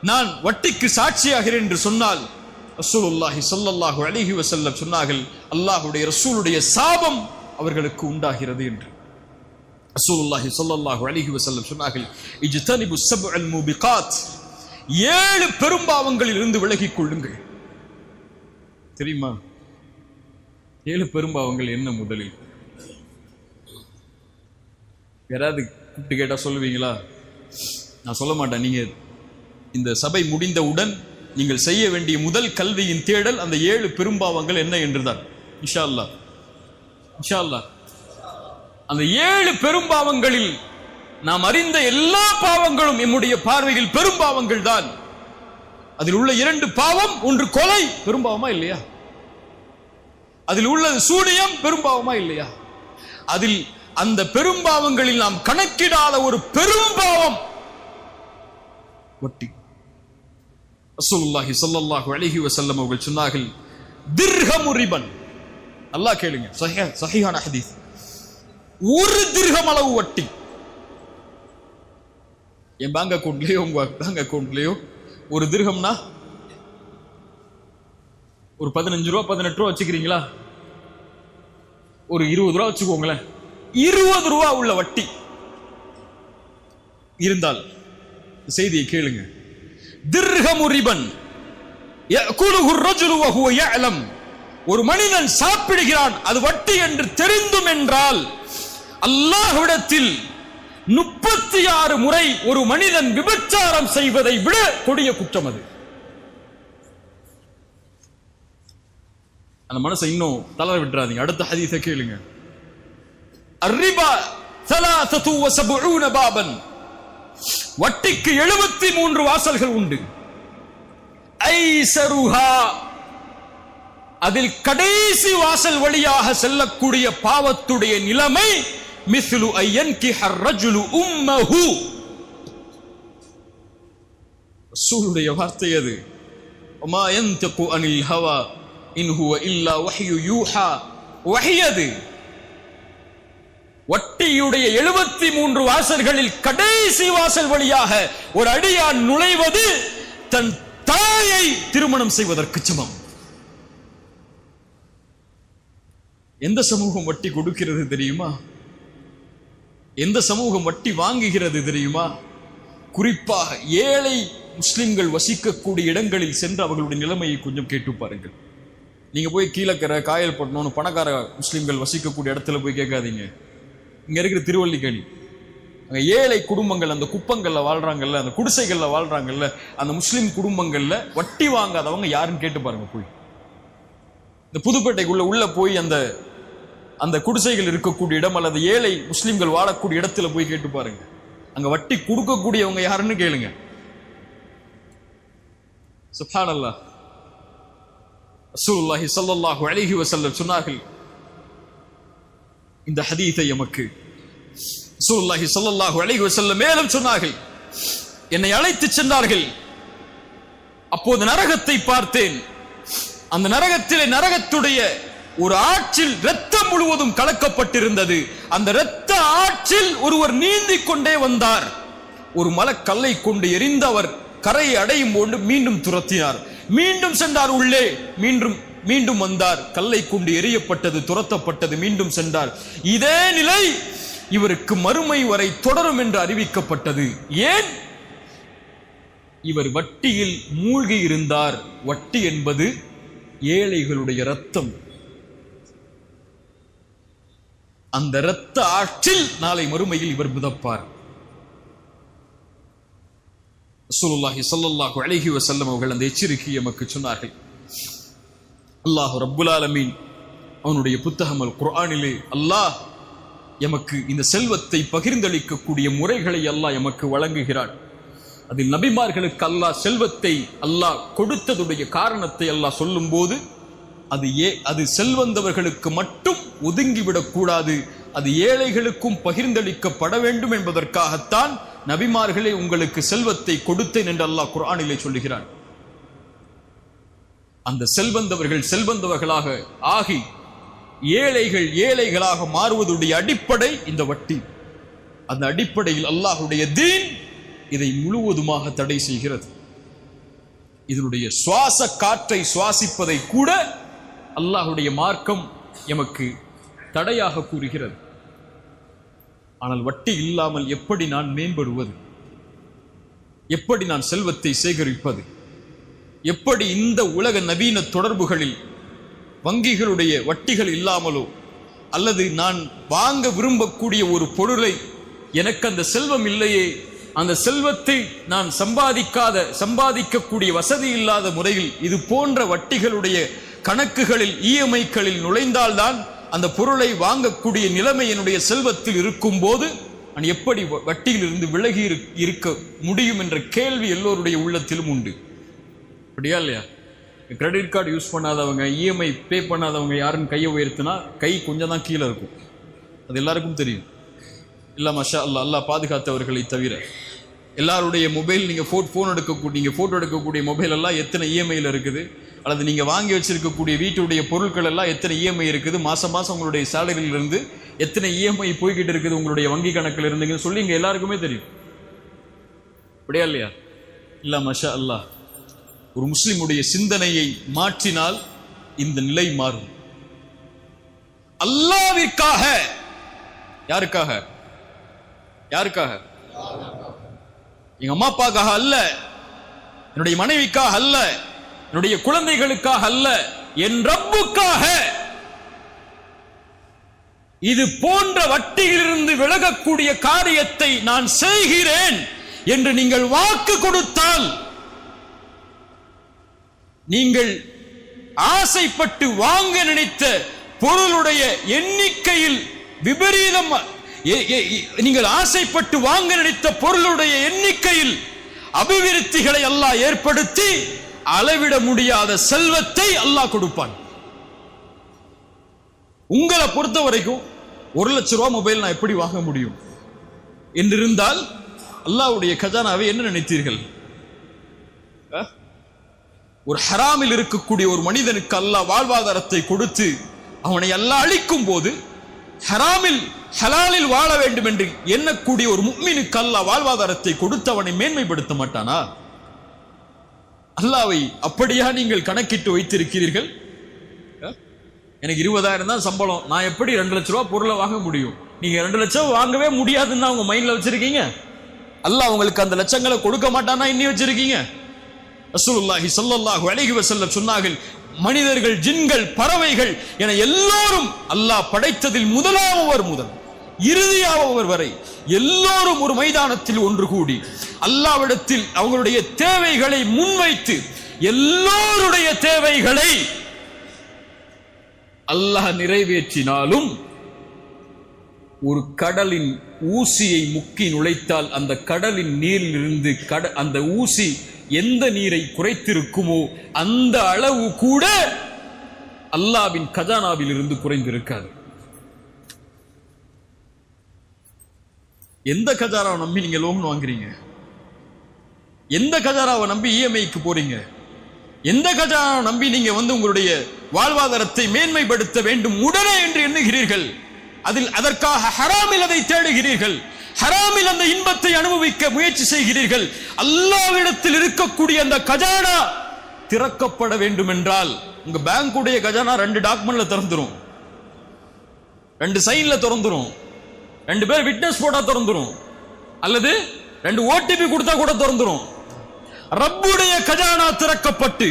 நான் வட்டிக்கு சாட்சியாகிறேன் என்று சொன்னால், ரசூலுல்லாஹி ஸல்லல்லாஹு அலைஹி வஸல்லம் சொன்னார்கள், அல்லாஹ்வுடைய ரசூலுடைய சாபம் அவர்களுக்கு உண்டாகிறது என்று. ரசூலுல்லாஹி ஸல்லல்லாஹு அலைஹி வஸல்லம் சொன்னார்கள், இஜ்தனிபு ஸப்அல் மூபிகாத், 7 பெரும்பாவங்களில் இருந்து விலகிக் கொள்ளுங்கள். தெரியுமா 7 பெரும்பாவங்கள் என்ன? முதலில் யாராவது கூப்பிட்டு கேட்டா சொல்லுவீங்களா? நான் சொல்ல மாட்டேன். நீங்க இந்த சபை முடிந்தவுடன் நீங்கள் செய்ய வேண்டிய முதல் கல்வியின் தேடல் அந்த 7 பெரும்பாவங்கள் என்ன என்றுதான். இன்ஷா அல்லாஹ், இன்ஷா அல்லாஹ். அந்த 7 பெரும்பாவங்களில் நாம் அறிந்த எல்லா பாவங்களும் நம்முடைய பார்வையில் பெரும்பாவங்கள் தான். அதில் உள்ள 2 பாவம், ஒன்று கொலை, பெரும்பாவமா இல்லையா? அதில் உள்ளது சூனியம், பெரும்பாவமா இல்லையா? அதில் அந்த பெரும்பாவங்களில் நாம் கணக்கிடாத ஒரு பெரும்பாவம் வட்டி. ரசூலுல்லாஹி ஸல்லல்லாஹு அலைஹி வஸல்லம் அவர்கள் சொன்னார்கள், திர்ஹமு ரிபன். அல்லாஹ் கேளுங்க, சஹீஹான ஹதீஸ். 1 திர்ஹம் அளவு வட்டி. என் பேங்க் அக்கவுண்ட்லயோ உங்க பேங்க் அக்கவுண்ட்லயோ 1 திர்ஹம்னா ஒரு 15 ரூபா 18 ரூபா வச்சுக்கிறீங்களா? ஒரு 20 ரூபா வச்சுக்கோங்களேன். 20 ரூபா உள்ள வட்டி இருந்தால் செய்தியை கேளுங்க. திர்ஹமு ரிபன் யஅகுலுஹு الرجل وهو يعلم ஒரு மனிதன் சாப்பிடுகிறான் அது வட்டி என்று தெரிந்தும் என்றால் அல்லாஹ்விடத்தில் 36 முறை ஒரு மனிதன் விபச்சாரம் செய்வதை விட கொடிய குற்றம் அது. அந்த மனசை இன்னும் தளர விட்டுறாதீங்க. அடுத்த ஹதீஸை கேளுங்க. அர்ரிபா 73 பாபன், வட்டிக்கு 73 வாசல்கள் உண்டு. ஐஸருஹா, அதில் கடைசி வாசல் வழியாக செல்லக்கூடிய பாவத்துடைய நிலைமை மிஸ்லு ஐயன்கிஹ الرجل امه. ரசூலுடைய வார்த்தை அது. وما ينطق عن الهوى ان هو الا وحي يوحى. வஹியது. வட்டியுடைய 73 வாசல்களில் கடைசி வாசல் வழியாக ஒரு அடியான் நுழைவது தன் தாயை திருமணம் செய்வதற்கு சமம். எந்த சமூகம் வட்டி கொடுக்கிறது தெரியுமா? எந்த சமூகம் வட்டி வாங்குகிறது தெரியுமா? குறிப்பாக ஏழை முஸ்லிம்கள் வசிக்கக்கூடிய இடங்களில் சென்று அவர்களுடைய நிலைமையை கொஞ்சம் கேட்டு பாருங்கள். நீங்க போய் கீழக்கரை காயல்பட்டணும்னு பணக்கார முஸ்லிம்கள் வசிக்கக்கூடிய இடத்துல போய் கேட்காதீங்க. இங்க இருக்கிற திருவல்லிக்கேணி, அங்க ஏழை குடும்பங்கள் அந்த குப்பங்கள்ல வாழ்றாங்கல்ல, அந்த குடிசைகள்ல வாழ்றாங்கல்ல, அந்த முஸ்லிம் குடும்பங்கள்ல வட்டி வாங்காதவங்க யாருன்னு கேட்டு பாருங்க. போய் இந்த புதுப்பேட்டைக்குள்ள உள்ள போய் அந்த குடிசைகள் இருக்கக்கூடிய இடம் அல்லது ஏழை முஸ்லிம்கள் வாழக்கூடிய இடத்துல போய் கேட்டு பாருங்க. அங்க வட்டி கொடுக்கக்கூடியவங்க யாருன்னு கேளுங்க. சுப்ஹானல்லாஹ். ரசூலுல்லாஹி ஸல்லல்லாஹு அலைஹி வஸல்லம் சொன்னார்கள் இந்த ஹதீஸை எமக்கு. ரசூலுல்லாஹி ஸல்லல்லாஹு அலைஹி வஸல்லம் மேலும் சொன்னார்கள், என்னை அழைத்து சென்றார்கள், அப்போது நரகத்தை பார்த்தேன். அந்த நரகத்திலே நரகத்துடைய ஒரு ஆற்றில் இரத்தம் முழுவதும் கலக்கப்பட்டிருந்தது. அந்த இரத்த ஆற்றில் ஒருவர் நீந்தி கொண்டே வந்தார். ஒரு மலக்கல்லை கொண்டு எரிந்து அவர் கரையை அடையும் போது மீண்டும் துரத்தினார். மீண்டும் சென்றார் உள்ளே, மீண்டும் வந்தார். கல்லை கொண்டு எரியப்பட்டது, துரத்தப்பட்டது, மீண்டும் சென்றார். இதே நிலை இவருக்கு மறுமை வரை தொடரும் என்று அறிவிக்கப்பட்டது. ஏன்? இவர் வட்டியில் மூழ்கி இருந்தார். வட்டி என்பது ஏழைகளுடைய ரத்தம். அந்த இரத்த ஆற்றில் நாளை மறுமையில் இவர் மிதப்பார். ரசூலுல்லாஹி ஸல்லல்லாஹு அலைஹி வஸல்லம் அவர்கள் அந்த எச்சரிக்கையை நமக்கு சொன்னார்கள். அல்லாஹ் ரப்புல் ஆலமீன் அவனுடைய புத்தகம் அல் குர்ஆனிலே அல்லாஹ் எமக்கு இந்த செல்வத்தை பகிர்ந்தளிக்கக்கூடிய முறைகளை அல்லாஹ் எமக்கு வழங்குகிறான். அதில் நபிமார்களுக்கு அல்லாஹ் செல்வத்தை அல்லாஹ் கொடுத்ததுடைய காரணத்தை அல்லாஹ் சொல்லும் போது அது செல்வந்தவர்களுக்கு மட்டும் ஒதுங்கிவிடக் கூடாது, அது ஏழைகளுக்கும் பகிர்ந்தளிக்கப்பட வேண்டும் என்பதற்காகத்தான் நபிமார்களே உங்களுக்கு செல்வத்தை கொடுத்தேன் என்று அல்லாஹ் குர்ஆனிலே சொல்லுகிறான். அந்த செல்வந்தவர்கள் செல்வந்தவர்களாக ஆகி ஏழைகள் ஏழைகளாக மாறுவதுடைய அடிப்படை இந்த வட்டி. அந்த அடிப்படையில் அல்லாஹ்வுடைய தீன் இதை முழுவதுமாக தடை செய்கிறது. இதனுடைய சுவாச காற்றை சுவாசிப்பதை கூட அல்லாஹ்வுடைய மார்க்கம் எமக்கு தடையாக கூறுகிறது. ஆனால் வட்டி இல்லாமல் எப்படி நான் மேம்படுவது? எப்படி நான் செல்வத்தை சேகரிப்பது? எப்படி இந்த உலக நவீன தொடர்புகளில் வங்கிகளுடைய வட்டிகள் இல்லாமலோ அல்லது நான் வாங்க விரும்பக்கூடிய ஒரு பொருளை எனக்கு அந்த செல்வம் இல்லையே, அந்த செல்வத்தை நான் சம்பாதிக்கக்கூடிய வசதி இல்லாத முறையில் இது போன்ற வட்டிகளுடைய கணக்குகளில் இஎம்ஐக்களில் நுழைந்தால்தான் அந்த பொருளை வாங்கக்கூடிய நிலைமை என்னுடைய செல்வத்தில் இருக்கும் போது நான் எப்படி வட்டியில் இருந்து விலகி இருக்க முடியும் என்ற கேள்வி எல்லோருடைய உள்ளத்திலும் உண்டு. அப்படியா இல்லையா? கிரெடிட் கார்டு யூஸ் பண்ணாதவங்க, இஎம்ஐ பே பண்ணாதவங்க யாருன்னு கையை உயர்த்தினா கை கொஞ்சம் தான் கீழே இருக்கும். அது எல்லாருக்கும் தெரியும். இல்ல மாஷா அல்லாஹ், அல்லாஹ் பாதுகாத்தவர்களை தவிர எல்லாருடைய மொபைல் நீங்கள் ஃபோட்டோ எடுக்கக்கூடிய மொபைல் எல்லாம் எத்தனை இஎம்ஐயில் இருக்குது, அல்லது நீங்கள் வாங்கி வச்சிருக்கக்கூடிய வீட்டுடைய பொருட்கள் எல்லாம் எத்தனை இஎம்ஐ இருக்குது, மாதம் உங்களுடைய சேலரியிலிருந்து எத்தனை இஎம்ஐ போய்கிட்டு இருக்குது உங்களுடைய வங்கி கணக்கில் இருந்துங்கன்னு சொல்லி இங்கே எல்லாருக்குமே தெரியும். அப்படியா இல்லையா? இல்ல மாஷா அல்லாஹ், ஒரு முஸ்லிமுடைய சிந்தனையை மாற்றினால் இந்த நிலை மாறும். அல்லாஹ்விற்காக. யாருக்காக? எங்க அம்மா அப்பாக்காக அல்ல, என்னுடைய மனைவிக்காக அல்ல, என்னுடைய குழந்தைகளுக்காக அல்ல, என் ரப்புக்காக இது போன்ற வட்டியிலிருந்து விலகக்கூடிய காரியத்தை நான் செய்கிறேன் என்று நீங்கள் வாக்கு கொடுத்தால், நீங்கள் ஆசைப்பட்டு வாங்க நினைத்த பொருளுடைய எண்ணிக்கையில் விபரீதம், நீங்கள் ஆசைப்பட்டு வாங்க நினைத்த பொருளுடைய எண்ணிக்கையில் அபிவிருத்திகளை அல்லாஹ் ஏற்படுத்தி அளவிட முடியாத செல்வத்தை அல்லாஹ் கொடுப்பான். உங்களை பொறுத்த வரைக்கும் 1 லட்சம் ரூபாய் மொபைல் நான் எப்படி வாங்க முடியும் என்றிருந்தால் அல்லாஹ்வுடைய கஜானாவை என்ன நினைத்தீர்கள்? ஒரு ஹராமில் இருக்கக்கூடிய ஒரு மனிதனுக்கு அல்லாஹ் வாழ்வாதாரத்தை கொடுத்து அவனை அல்லாஹ் அழிக்கும் போது, ஹராமில் ஹலாலில் வாழ வேண்டும் என்று எண்ணக்கூடிய ஒரு முஃமினுக்கு அல்லாஹ் வாழ்வாதாரத்தை கொடுத்து அவனை மேன்மைப்படுத்த மாட்டானா? அல்லாஹ்வை அப்படியா நீங்கள் கணக்கிட்டு வைத்திருக்கிறீர்கள்? எனக்கு 20,000 தான் சம்பளம், நான் எப்படி 2 லட்சம் ரூபாய் பொருளை வாங்க முடியும்? நீங்க 2 லட்சம் வாங்கவே முடியாதுன்னு உங்க மைண்ட்ல வச்சிருக்கீங்க. அல்லாஹ் உங்களுக்கு அந்த லட்சங்களை கொடுக்க மாட்டானா இன்னி வச்சிருக்கீங்க? ரசூலுல்லாஹி ஸல்லல்லாஹு அலைஹி வஸல்லம் சொன்னார்கள், மனிதர்கள், ஜின்கள், பறவைகள் என எல்லோரும் அல்லாஹ் படைத்ததில் முதலாமவர் முதல் இறுதியானவர் வரை எல்லோரும் ஒரு மைதானத்தில் ஒன்று கூடி அல்லாஹ்விடத்தில் அவங்களுடைய தேவைகளை முன்வைத்து எல்லோருடைய தேவைகளை அல்லாஹ் நிறைவேற்றினாலும், ஒரு கடலின் ஊசியை முக்கி நுழைத்தால் அந்த கடலின் நீரில் இருந்து அந்த ஊசி எந்த நீரை குறைத்திருக்குமோ அந்த அளவு கூட அல்லாஹ்வின் கஜானாவில் இருந்து குறைந்திருக்காது. எந்த கஜானாவை நம்பி நீங்க லோன் வாங்குறீங்க? எந்த கஜானாவை நம்பி இஎம்ஐக்கு போறீங்க? எந்த கஜானாவை நம்பி நீங்க உங்களுடைய வாழ்வாதாரத்தை மேன்மைப்படுத்த வேண்டும் உடனே என்று எண்ணுகிறீர்கள்? அதற்காக ஹராமில் அதை தேடுகிறீர்கள், ஹராமில் அந்த இன்பத்தை அனுபவிக்க முயற்சி செய்கிறீர்கள். அல்லாஹ்விடத்தில் இருக்கக்கூடிய அந்த கஜானா திறக்கப்பட வேண்டும் என்றால், உங்க பேங்குடைய கஜானா 2 டாக்குமெண்ட்ல திறந்துரும், 2 சைன்ல திறந்துரும், 2 பேர் விட்னஸ் போட்டா திறந்துரும், அல்லது 2 ஓடிபி கொடுத்தா கூட திறந்துரும். ரப்புடைய கஜானா திறக்கப்பட்டு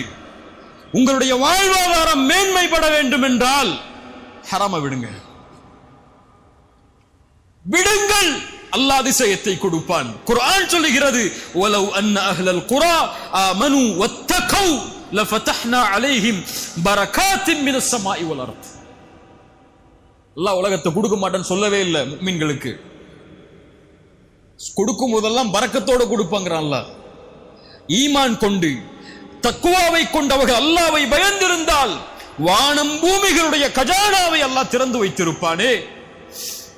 உங்களுடைய வாழ்வாதாரம் மேன்மைப்பட வேண்டும் என்றால் ஹராம விடுங்கள். அல்லாஹ் அதிசயத்தை கொடுப்பான். குர்ஆன் சொல்லுகிறது, வலவ் அன்ன அஹ்லல் குரா ஆமனு வத்தகௌ லஃபதஹ்னா அலைஹிம் பரகாத்தின் மினஸ் ஸமாஇ வல் அர்த். அல்லாஹ் உலகத்தை கொடுக்க மாட்டேன்னு சொல்லவே இல்லை. முஃமின்களுக்கு கொடுக்கும் போதெல்லாம் பரக்கத்தோடு கொடுப்பாங்கிறான் அல்லாஹ். ஈமான் கொண்டு தக்வாவை கொண்டவர்கள் அல்லாஹ்வை பயந்திருந்தால் வானம் பூமிகளுடைய கஜானாவை அல்லாஹ் திறந்து வைத்திருப்பானே.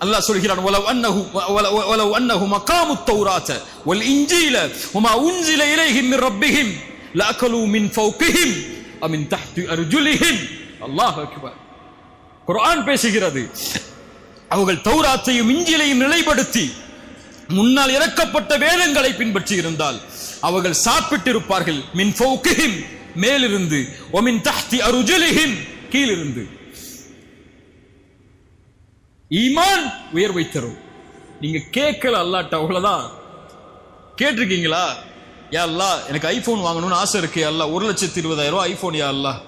அல்லாஹ் சொல்கிறான், வலவ் அன்னஹு மகாமுத் தௌராத வல் இன்ஜீல வமா உன்ஸில இலைஹிம் மின் ரப்பிஹிம் லஅகலு மின் ஃபௌகிஹிம் வ மின் தஹ்தி அர்ஜுலிஹிம். அல்லாஹ் அக்பர். குர்ஆன் பேசுகிறது, அவர்கள் தௌராத்தையும் இன்ஜீலையும் நிலைப்படுத்தி முன்னால் இறக்கப்பட்ட வேதங்களை பின்பற்றி இருந்தால் அவர்கள் சாப்பிட்டிருப்பார்கள். மின் ஃபௌகிஹிம் மேலிருந்து, வ மின் தஹ்தி அர்ஜுலிஹிம் கீழிருந்து. ஈமான் உயர்வை தரும். நீங்க கேட்கல அல்லாஹ்ட்ட, அவ்வளவுதான். கேட்டிருக்கீங்களா? யா அல்லாஹ் எனக்கு ஐபோன் வாங்கணும்னு ஆசை இருக்கு, அல்லாஹ் 1,20,000 ஐபோன் யா அல்லாஹ்.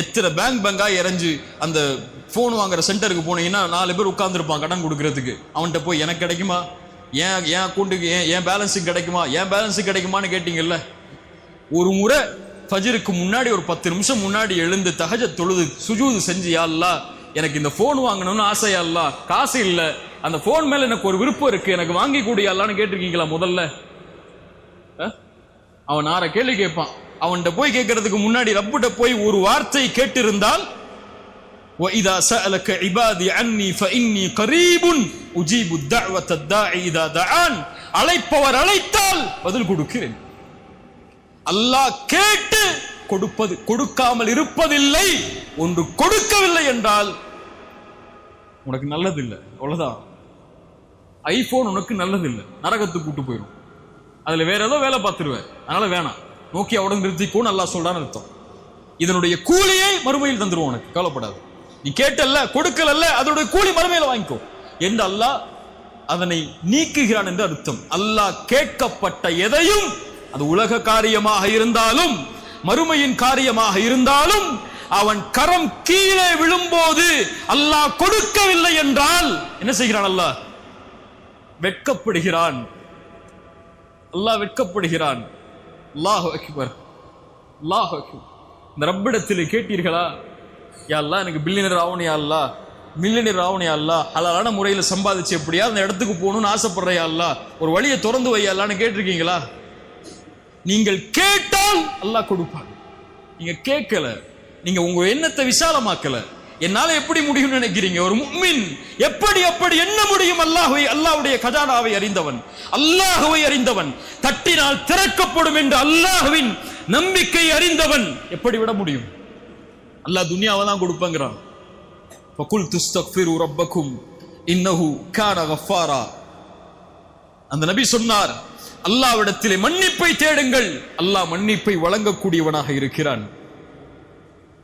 எத்தனை பேங்கா இறஞ்சு அந்த போன் வாங்குற சென்டருக்கு போனீங்கன்னா 4 பேர் உட்கார்ந்துருப்பான் கடன் கொடுக்கறதுக்கு. அவன்கிட்ட போய் எனக்கு கிடைக்குமா, என் அக்கௌண்ட்டுக்கு என் பேலன்ஸுக்கு கிடைக்குமா, என் பேலன்ஸுக்கு கிடைக்குமான்னு கேட்டீங்கல்ல. ஒரு முறை ஃபஜ்ருக்கு முன்னாடி ஒரு 10 நிமிஷம் முன்னாடி எழுந்து தஹஜ்ஜத் தொழுது சுஜூது செஞ்சு, யா அல்லாஹ் எனக்கு இந்த போன் வாங்கணும்னு ஆசையா அல்லாஹ், காசு இல்ல, அந்த போன் மேல எனக்கு ஒரு விருப்பம் இருக்கு, எனக்கு வாங்கி கூடிய அல்லான்னு கேட்டிருக்கீங்களா? முதல்ல அவன் 6 கேள்வி கேட்பான். அவன்கிட்ட போய் கேட்கறதுக்கு முன்னாடி ரப்புட்ட போய் ஒரு வார்த்தை கேட்டிருந்தால், وَإِذَا سَأَلَكَ عِبَادِي عَنِّي فَإِنِّي قَرِيبٌ أُجِيبُ الدَّعْوَةَ الدَّاعِ إِذَا دَعَانِ. அழைப்பவர் அழைத்தால் பதில் கொடுக்கிறேன். அல்லாஹ் கேட்டு கொடுப்பது, கொடுக்காமல் இருப்பதில்லை. ஒன்று கொடுக்கவில்லை என்றால் உனக்கு நல்லதில்லை, அவ்வளவுதான். ஐபோன் உனக்கு நல்லதில்லை, நரகத்துக்கு கூட்டு போயிடும். அதுல வேற ஏதோ வேலை பார்த்துருவேன், அதனால வேணாம், நோக்கியாவோட நிறுத்திக்கோன்னு அல்லாஹ் சொல்றான்னு அர்த்தம். இதனுடைய கூலியை மறுமையில் தந்துருவோம், உனக்கு கவலைப்படாது. நீ கேட்டல்ல, கொடுக்கலல்ல, அதனுடைய கூலி மறுமையில வாங்கிக்கோ என்று அல்லாஹ் அதனை நீக்குகிறான் என்று அர்த்தம். அல்லாஹ் கேட்கப்பட்ட எதையும், அது உலக காரியமாக இருந்தாலும் மறுமையின் காரியமாக இருந்தாலும் அவன் கரம் கீழே விழும்போது அல்லாஹ் கொடுக்கவில்லை என்றால் என்ன செய்கிறான்? அல்லாஹ் வெட்கப்படுகிறான். அல்லாஹ் வெட்கப்படுகிறான். அல்லாஹு அக்பர், அல்லாஹு அக்பர். இந்த ரப்பிடத்தில் கேட்டீர்களா, யா அல்லாஹ் எனக்கு பில்லியனர் ஆகணும், யா அல்லாஹ் மில்லியனர் ஆகணும், யா அல்லாஹ் ஹலாலான முறையில் சம்பாதிச்சு எப்படியா அந்த இடத்துக்கு போகணும்னு ஆசைப்படுற, யா அல்லாஹ் ஒரு வழியை திறந்து வை யா அல்லாஹ்னு கேட்டிருக்கீங்களா? நீங்கள் கேட்டால் அல்லாஹ் கொடுப்பான். நீங்க கேட்கல, நீங்க உங்க எண்ணத்தை விசாலமாக்கல. என்னால எப்படி முடியும்னு நினைக்கிறீங்க? ஒரு முஃமின் எப்படி என்ன முடியும்? அல்லாஹ்வுடைய கஜானாவை அறிந்தவன், அல்லாஹ்வை அறிந்தவன், தட்டினால் திறக்கப்படும் என்று அல்லாஹ்வின் நம்பிக்கை அறிந்தவன் எப்படி விட முடியும்? அல்லாஹ் துனியாவை தான் கொடுப்பங்கிறான். ஃபகுல் துஸ்தக்ஃபிரு ரப்பக்கும் இன்னஹு கான கஃபாரா. அந்த நபி சொன்னார், அல்லாஹ்விடத்திலே மன்னிப்பை தேடுங்கள், அல்லாஹ் மன்னிப்பை வழங்கக்கூடியவனாக இருக்கிறான்.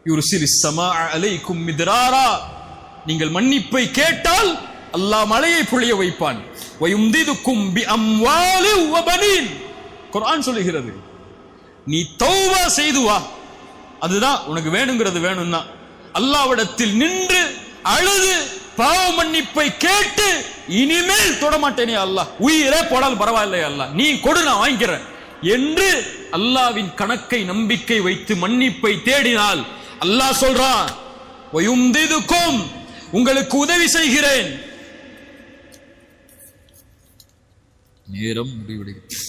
யுர்சிலிஸ் ஸமாஅ அலைக்கும் மித்ராரா. நீங்கள் மன்னிப்பை கேட்டால் அல்லாஹ் மழையை பொழிய வைப்பான். வயும்திதுக்கும் பிஅம்வாலி வபனீன். குர்ஆன் சொல்லுகிறது, நீ தௌபா செய்து வா, அதுதான் உனக்கு வேணுங்கிறது. வேணும்னா அல்லாஹ்விடத்தில் நின்று அழுது பாவ மன்னிப்பை கேட்டு இனிமேல் தொடமாட்டேனே அல்லாஹ், உயிரே போடாலும் பரவாயில்லை அல்லாஹ், நீ கொடு நான் வாங்கிக்கிறேன் என்று அல்லாஹ்வின் கணக்கை நம்பிக்கை வைத்து மன்னிப்பை தேடினால் அல்லாஹ் சொல்றான், வயும்திதுக்கும் உங்களுக்கு உதவி செய்கிறேன். நேரம் முடிவடைகிறது.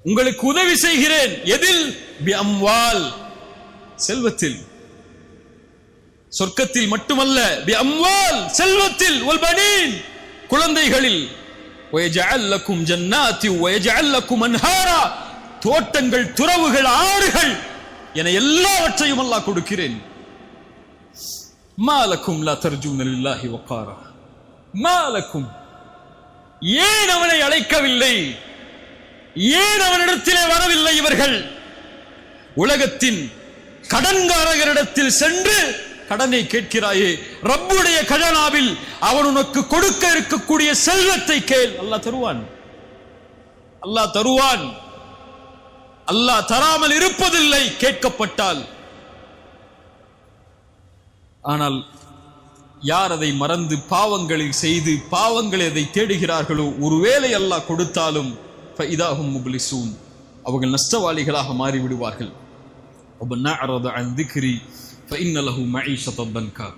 உங்களுக்கு உதவி செய்கிறேன். எதில்? பிஅம்வால், செல்வத்தில். சொர்க்கத்தில் மட்டுமல்ல, பிஅம்வால் செல்வத்தில், வல்பனீன் குழந்தைகளில். வயஜஅல் லக்கும் ஜன்னாத்தி வயஜஅல் லக்கும் அன்ஹாரா, தோட்டங்கள், துறவுகள், ஆறுகள் என எல்லாவற்றையும் அல்லாஹ் கொடுக்கிறேன். மாலக்கும் லா தர்ஜூன லில்லாஹி வகாரா. மாலக்கும், ஏன் அவனை அழைக்கவில்லை? ஏன் அவனிடத்திலே வரவில்லை இவர்கள்? உலகத்தின் கடன்காரரிடத்தில் சென்று கடனை கேட்கிறாயே, ரப்புடைய கஜானாவில் அவன் உனக்கு கொடுக்க இருக்கக்கூடிய செல்வத்தை கேள், அல்லாஹ் தருவான். அல்லாஹ் தருவான். அல்லாஹ் தராமல் இருப்பதில்லை கேட்கப்பட்டால். ஆனால் யார் அதை மறந்து பாவங்களில் செய்து பாவங்களை அதை தேடுகிறார்களோ, ஒருவேளை அல்லாஹ் கொடுத்தாலும் ஃபஇதாஹும் முப்லிசூன், அவர்கள் நஷ்டவாளிகளாக மாறிவிடுவார்கள். வமன் அஅரத அன் திக்ரி ஃபஇன்ன லஹு மஈஷத்தன் தன்கா.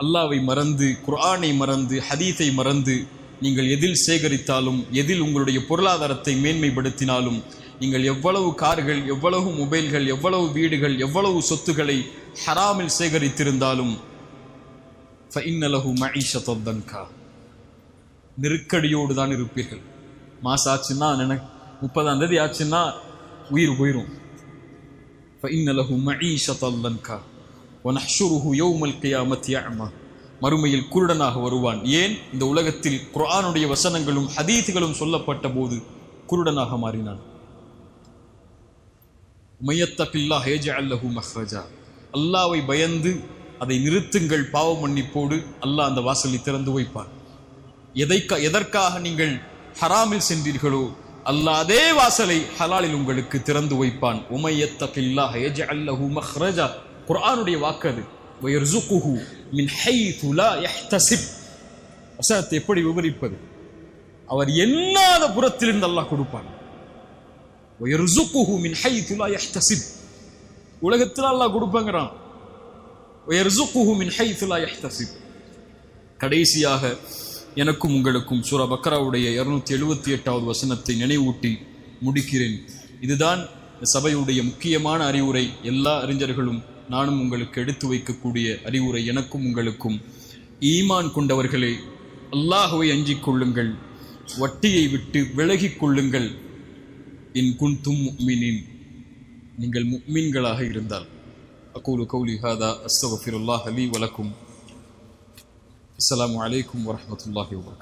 அல்லாஹ்வை மறந்து, குர்ஆனை மறந்து, ஹதீஸை மறந்து நீங்கள் எதில் சேகரித்தாலும், எதில் உங்களுடைய பொருளாதாரத்தை மேன்மைப்படுத்தினாலும், நீங்கள் எவ்வளவு கார்கள், எவ்வளவு மொபைல்கள், எவ்வளவு வீடுகள், எவ்வளவு சொத்துக்களை ஹராமில் சேகரித்திருந்தாலும் ஃபஇன்ன லஹு மஈஷத்தன் தன்கா, நெருக்கடியோடு தான் இருப்பீர்கள். மாசம் ஆச்சுன்னா 30ஆம் தேதி ஆச்சுன்னா உயிர் போயிடும். ஃபஇன்ன லஹு மஈஷத்தன் தன்கா வநஹ்ஷுருஹு யௌமல் கியாமத்தி அஅமா. மறுமையில் குருடனாக வருவான். ஏன்? இந்த உலகத்தில் குர்ஆனுடைய வசனங்களும் ஹதீஸ்களும் சொல்லப்பட்ட போது குருடனாக மாறினான். மய்யத்தகில்லாஹ் யஜஅல் லஹு மஹ்ரஜா. அல்லாஹ்வை பயந்து அதை நிறுத்துங்கள் பாவ மன்னிப்போடு, அல்லாஹ் அந்த வாசலை திறந்து வைப்பான். எதற்காக நீங்கள் ஹராமில் சென்றீர்களோ அல்லாஹ் அதே வாசலை ஹலாலில் உங்களுக்கு திறந்து வைப்பான். உமையத்தகில்லாஹ் யஜஅல் லஹு மஹ்ரஜா, குர்ஆனுடைய வாக்கு அது. வயர்ஸுகுஹு மின் ஹைது லா யஹ்தஸிப். வசனத்தை எப்படி விவரிப்பது? அவர் எண்ணாத புறத்திலிருந்து அல்லாஹ் கொடுப்பான். வயர்ஸுகுஹு மின் ஹைது லா யஹ்தஸிப், உலகத்தில் அல்லாஹ் கொடுப்பாங்கறான். வயர்ஸுகுஹு மின் ஹைது லா யஹ்தஸிப். கடைசியாக எனக்கும் உங்களுக்கும் சூரா பக்ராவுடைய 278வது வசனத்தை நினைவூட்டி முடிக்கிறேன். இதுதான் சபையுடைய முக்கியமான அறிவுரை. எல்லா அறிஞர்களும் நானும் உங்களுக்கு எடுத்து வைக்கக்கூடிய அறிவுரை. எனக்கும் உங்களுக்கும், ஈமான் கொண்டவர்களே, அல்லாஹ்வை அஞ்சிக் கொள்ளுங்கள், வட்டியை விட்டு விலகிக் கொள்ளுங்கள். இன் குன்தும் முஃமினீன், நீங்கள் முஃமின்களாக இருந்தால். அகூலு கௌலி ஹாதா அஸ்தக்ஃபிருல்லாஹ் லீ வலக்கும். அஸ்ஸலாமு அலைக்கும் வரஹ்மத்துல்லாஹி வபரகாத்துஹு.